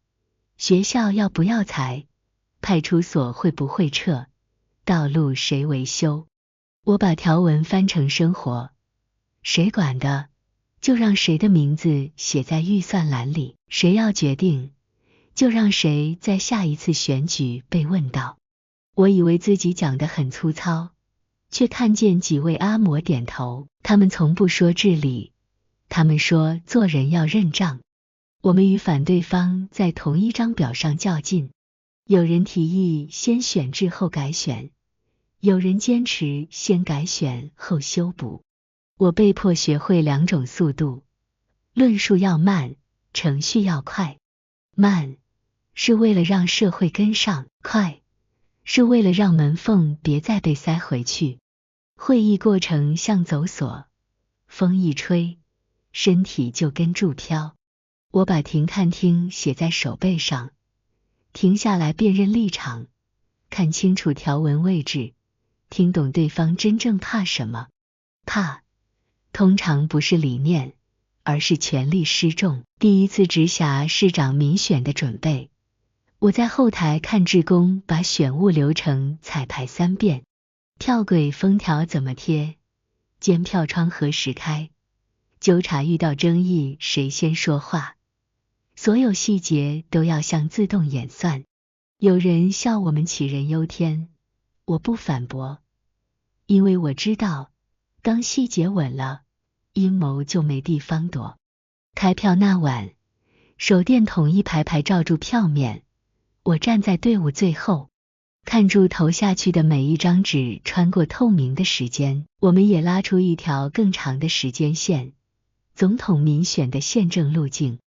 学校要不要裁，派出所会不会撤，道路谁维修。我把条文翻成生活，谁管的，就让谁的名字写在预算栏里，谁要决定，就让谁在下一次选举被问到。我以为自己讲得很粗糙，却看见几位阿嬷点头。他们从不说治理，他们说做人要认账。我们与反对方在同一张表上较劲，有人提议先选制后改选，有人坚持先改选后修补。我被迫学会2种速度，论述要慢，程序要快。慢是为了让社会跟上，快是为了让门缝别再被塞回去。会议过程像走索，风一吹，身体就跟住飘。我把停看听写在手背上，停下来辨认立场，看清楚条文位置，听懂对方真正怕什么。怕通常不是理念，而是权力失重。第一次直辖市长民选的准备，我在后台看志工把选务流程彩排3遍，票轨封条怎么贴，监票窗何时开，纠察遇到争议谁先说话，所有细节都要像自动演算。有人笑我们杞人忧天，我不反驳，因为我知道，当细节稳了，阴谋就没地方躲。开票那晚，手电筒一排排照住票面，我站在队伍最后，看住投下去的每一张纸穿过透明的时间。我们也拉出一条更长的时间线，总统民选的宪政路径。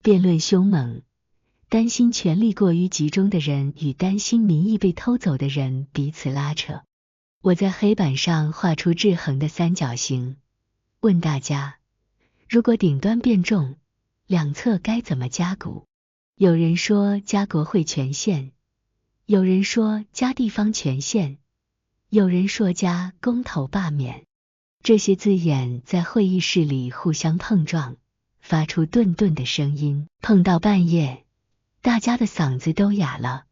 辩论凶猛，担心权力过于集中的人与担心民意被偷走的人彼此拉扯。我在黑板上画出制衡的3角形，问大家，如果顶端变重，两侧该怎么加固？有人说加国会权限，有人说加地方权限，有人说加公投罢免。这些字眼在会议室里互相碰撞，发出顿顿的声音。碰到半夜，大家的嗓子都哑了，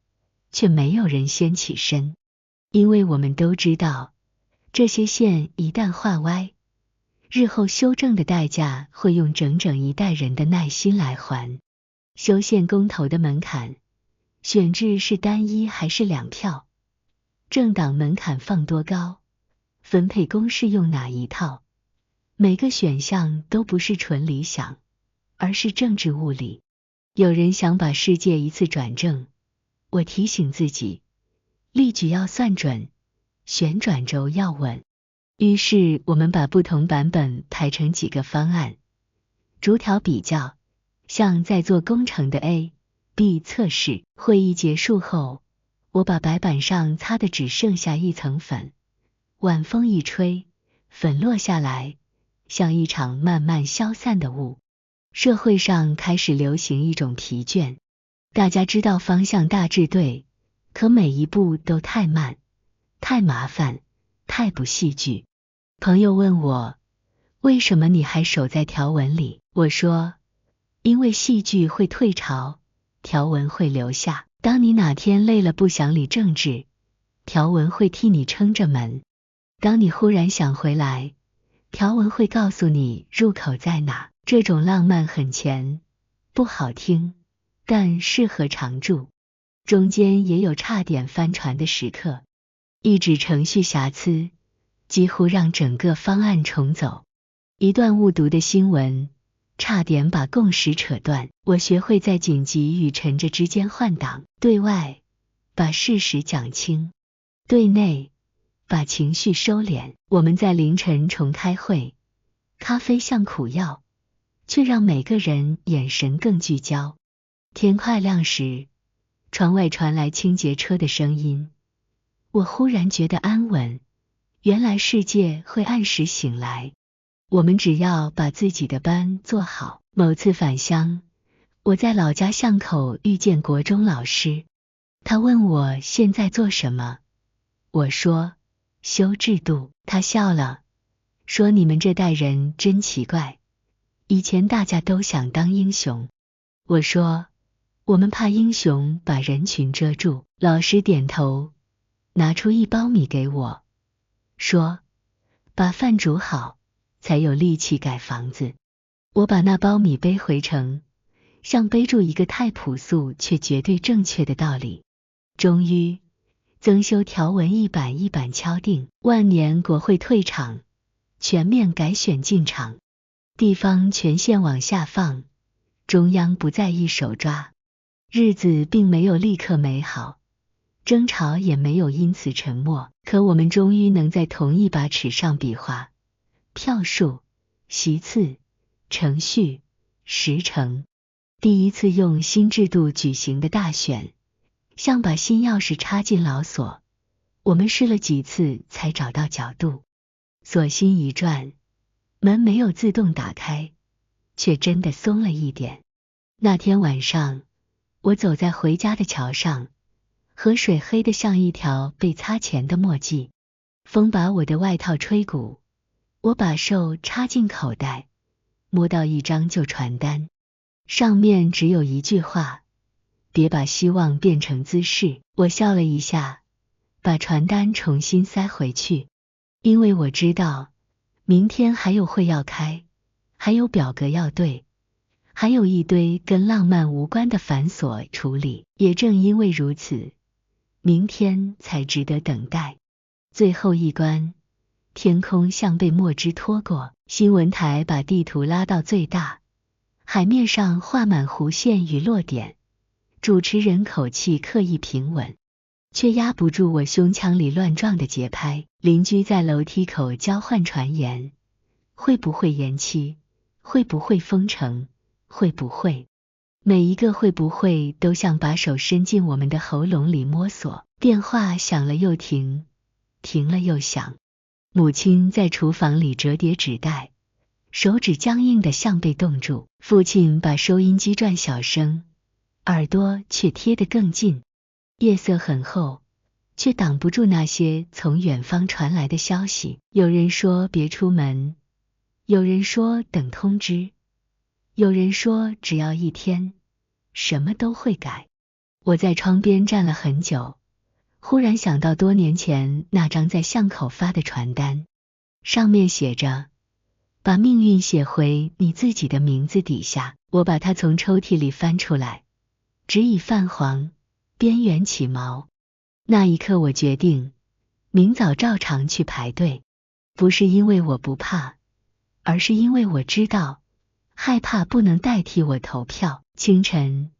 却没有人先起身，因为我们都知道，这些线一旦画歪，日后修正的代价会用整整一代人的耐心来还。修宪公投的门槛，选制是单一还是两票？政党门槛放多高？分配公式用哪一套？每个选项都不是纯理想，而是政治物理。有人想把世界一次转正，我提醒自己，例举要算准，旋转轴要稳。于是我们把不同版本排成几个方案，逐条比较，像在做工程的 A、B 测试。会议结束后，我把白板上擦的只剩下一层粉，晚风一吹，粉落下来，像一场慢慢消散的雾。社会上开始流行一种疲倦，大家知道方向大致对，可每一步都太慢，太麻烦，太不戏剧。朋友问我，为什么你还守在条文里？我说，因为戏剧会退潮，条文会留下。当你哪天累了不想理政治，条文会替你撑着门。当你忽然想回来，条文会告诉你入口在哪。这种浪漫很浅，不好听，但适合常驻。中间也有差点翻船的时刻，一纸程序瑕疵，几乎让整个方案重走。一段误读的新闻，差点把共识扯断。我学会在紧急与沉着之间换挡，对外把事实讲清，对内把情绪收敛。我们在凌晨重开会，咖啡像苦药，却让每个人眼神更聚焦。天快亮时，窗外传来清洁车的声音，我忽然觉得安稳，原来世界会按时醒来。我们只要把自己的班做好。某次返乡，我在老家巷口遇见国中老师，他问我现在做什么，我说修制度。他笑了，说你们这代人真奇怪，以前大家都想当英雄。我说我们怕英雄把人群遮住。老师点头，拿出1包米给我，说把饭煮好，才有力气盖房子。我把那包米背回城，像背住一个太朴素却绝对正确的道理。终于，增修条文一板一板敲定，万年国会退场，全面改选进场，地方权限往下放，中央不再一手抓。日子并没有立刻美好，争吵也没有因此沉默，可我们终于能在同一把尺上比划票数、席次、程序、时程。第一次用新制度举行的大选，像把新钥匙插进老锁，我们试了几次才找到角度，锁芯一转，门没有自动打开，却真的松了一点。那天晚上，我走在回家的桥上，河水黑得像一条被擦前的墨迹，风把我的外套吹鼓，我把手插进口袋，摸到一张旧传单，上面只有一句话，别把希望变成姿势。我笑了一下，把传单重新塞回去，因为我知道明天还有会要开，还有表格要对，还有一堆跟浪漫无关的繁琐处理。也正因为如此，明天才值得等待。最后一关，天空像被墨汁拖过，新闻台把地图拉到最大，海面上画满弧线与落点，主持人口气刻意平稳，却压不住我胸腔里乱撞的节拍。邻居在楼梯口交换传言，会不会延期？会不会封城？会不会？每一个会不会都像把手伸进我们的喉咙里摸索。电话响了又停，停了又响。母亲在厨房里折叠纸袋，手指僵硬的像被冻住。父亲把收音机转小声，耳朵却贴得更近。夜色很厚，却挡不住那些从远方传来的消息。有人说别出门，有人说等通知，有人说只要一天，什么都会改。我在窗边站了很久，忽然想到多年前那张在巷口发的传单，上面写着把命运写回你自己的名字底下。我把它从抽屉里翻出来，纸已泛黄，边缘起毛。那一刻我决定明早照常去排队，不是因为我不怕，而是因为我知道害怕不能代替我投票。清晨，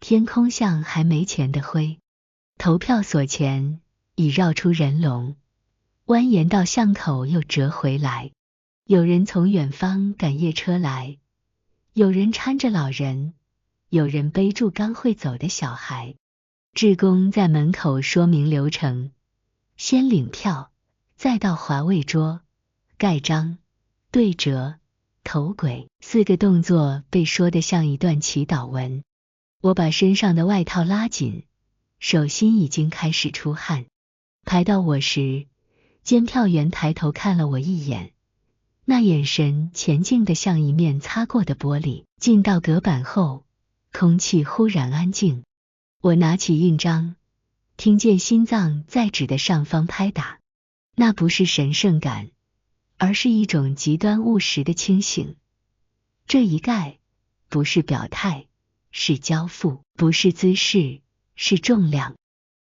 天空像还没钱的灰，投票所前已绕出人龙，蜿蜒到巷口又折回来。有人从远方赶夜车来，有人搀着老人，有人背住刚会走的小孩。志工在门口说明流程，先领票，再到划位桌，盖章、对折、投轨，4个动作被说得像一段祈祷文。我把身上的外套拉紧，手心已经开始出汗。排到我时，监票员抬头看了我一眼，那眼神前进得像一面擦过的玻璃。进到隔板后，空气忽然安静。我拿起印章，听见心脏在纸的上方拍打，那不是神圣感，而是一种极端务实的清醒。这一盖不是表态，是交付；不是姿势，是重量。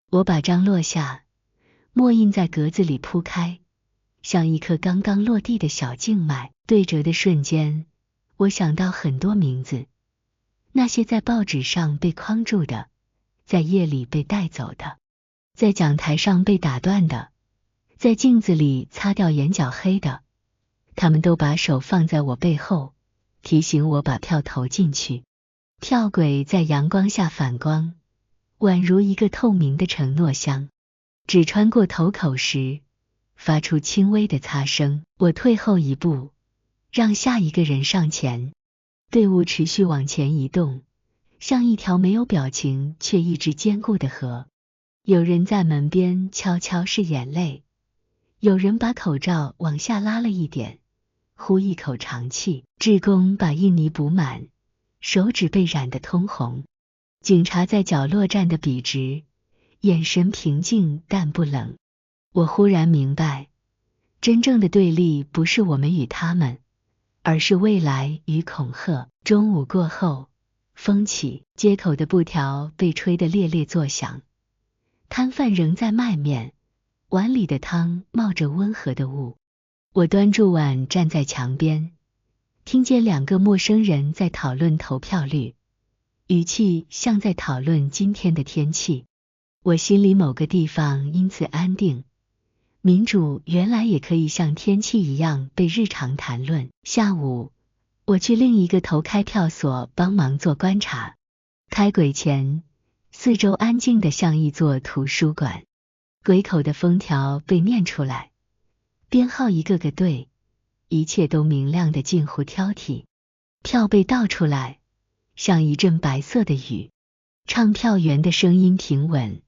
我把章落下，墨印在格子里铺开，像一颗刚刚落地的小静脉。对折的瞬间，我想到很多名字，那些在报纸上被框住的，在夜里被带走的，在讲台上被打断的，在镜子里擦掉眼角黑的，他们都把手放在我背后，提醒我把票投进去。票轨在阳光下反光，宛如一个透明的承诺箱。纸穿过头口时，发出轻微的擦声。我退后一步，让下一个人上前。队伍持续往前移动，像一条没有表情却意志坚固的河。有人在门边悄悄拭眼泪，有人把口罩往下拉了一点，呼一口长气。志工把印泥补满，手指被染得通红。警察在角落站得笔直，眼神平静但不冷。我忽然明白，真正的对立不是我们与他们，而是未来与恐吓。中午过后，风起，街口的布条被吹得猎猎作响，摊贩仍在卖面，碗里的汤冒着温和的雾。我端住碗站在墙边，听见2个陌生人在讨论投票率，语气像在讨论今天的天气。我心里某个地方因此安定，民主原来也可以像天气一样被日常谈论。下午，我去另一个投开票所帮忙做观察。开轨前，四周安静得像一座图书馆。轨口的封条被念出来，编号一个个对，一切都明亮得近乎挑剔。票被倒出来，像一阵白色的雨。唱票员的声音平稳，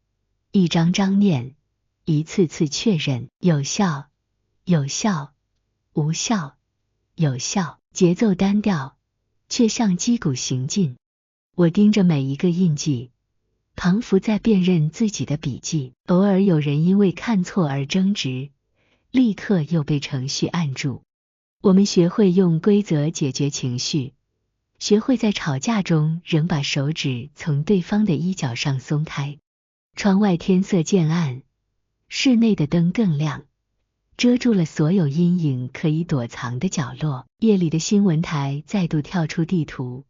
一张张念，一次次确认，有效，有效，无效，有效。节奏单调，却像击鼓行进。我盯着每一个印记，彷佛在辨认自己的笔记。偶尔有人因为看错而争执，立刻又被程序按住。我们学会用规则解决情绪，学会在吵架中仍把手指从对方的衣角上松开。窗外天色渐暗，室内的灯更亮，遮住了所有阴影可以躲藏的角落。夜里的新闻台再度跳出地图，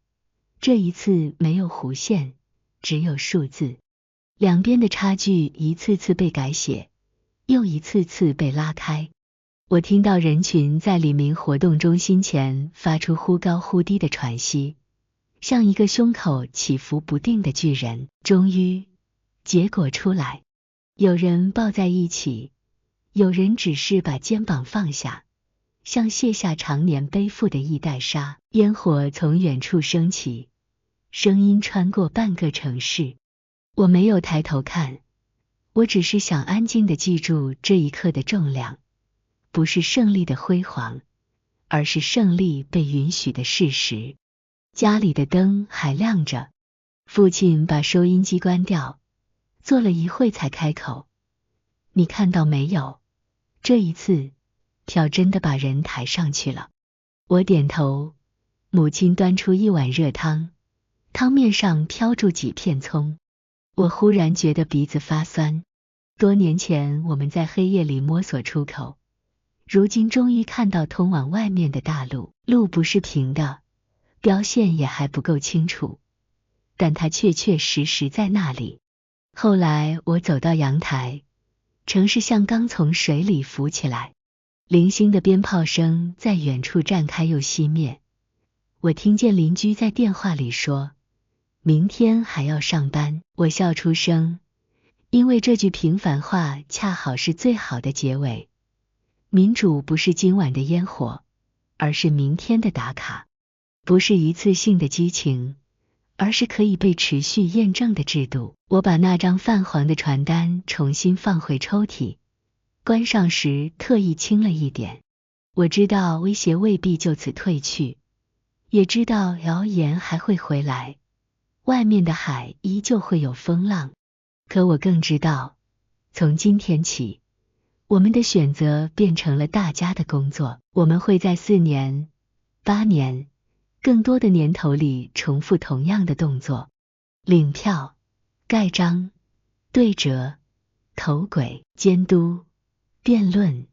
这一次没有弧线，只有数字。两边的差距一次次被改写，又一次次被拉开。我听到人群在李明活动中心前发出忽高忽低的喘息，像一个胸口起伏不定的巨人。终于，结果出来，有人抱在一起，有人只是把肩膀放下，像卸下常年背负的一袋沙。烟火从远处升起，声音穿过半个城市。我没有抬头看，我只是想安静地记住这一刻的重量，不是胜利的辉煌，而是胜利被允许的事实。家里的灯还亮着，父亲把收音机关掉，坐了一会才开口：你看到没有？这一次，票真的把人抬上去了。我点头。母亲端出一碗热汤，汤面上飘住几片葱。我忽然觉得鼻子发酸。多年前我们在黑夜里摸索出口，如今终于看到通往外面的大路。路不是平的，标线也还不够清楚，但它确确实实在那里。后来我走到阳台，城市像刚从水里浮起来，零星的鞭炮声在远处绽开又熄灭。我听见邻居在电话里说，明天还要上班。我笑出声，因为这句平凡话恰好是最好的结尾。民主不是今晚的烟火，而是明天的打卡；不是一次性的激情，而是可以被持续验证的制度。我把那张泛黄的传单重新放回抽屉，关上时特意轻了一点。我知道威胁未必就此退去，也知道谣言还会回来，外面的海依旧会有风浪。可我更知道，从今天起，我们的选择变成了大家的工作。我们会在4年、8年、更多的年头里重复同样的动作：领票、盖章、对折、投轨、监督、辩论、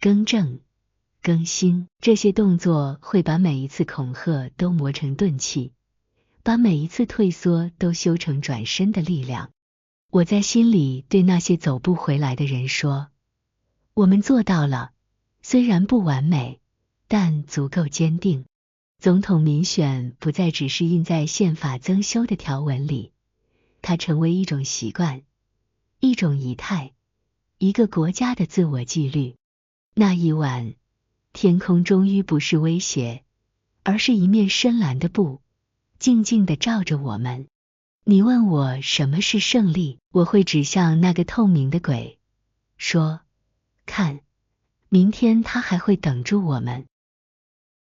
更正、更新。这些动作会把每一次恐吓都磨成钝器，把每一次退缩都修成转身的力量。我在心里对那些走不回来的人说，我们做到了，虽然不完美，但足够坚定。总统民选不再只是印在宪法增修的条文里，它成为一种习惯，一种仪态，一个国家的自我纪律。那一晚，天空终于不是威胁，而是一面深蓝的布，静静地照着我们。你问我什么是胜利，我会指向那个透明的轨，说，看，明天它还会等住我们。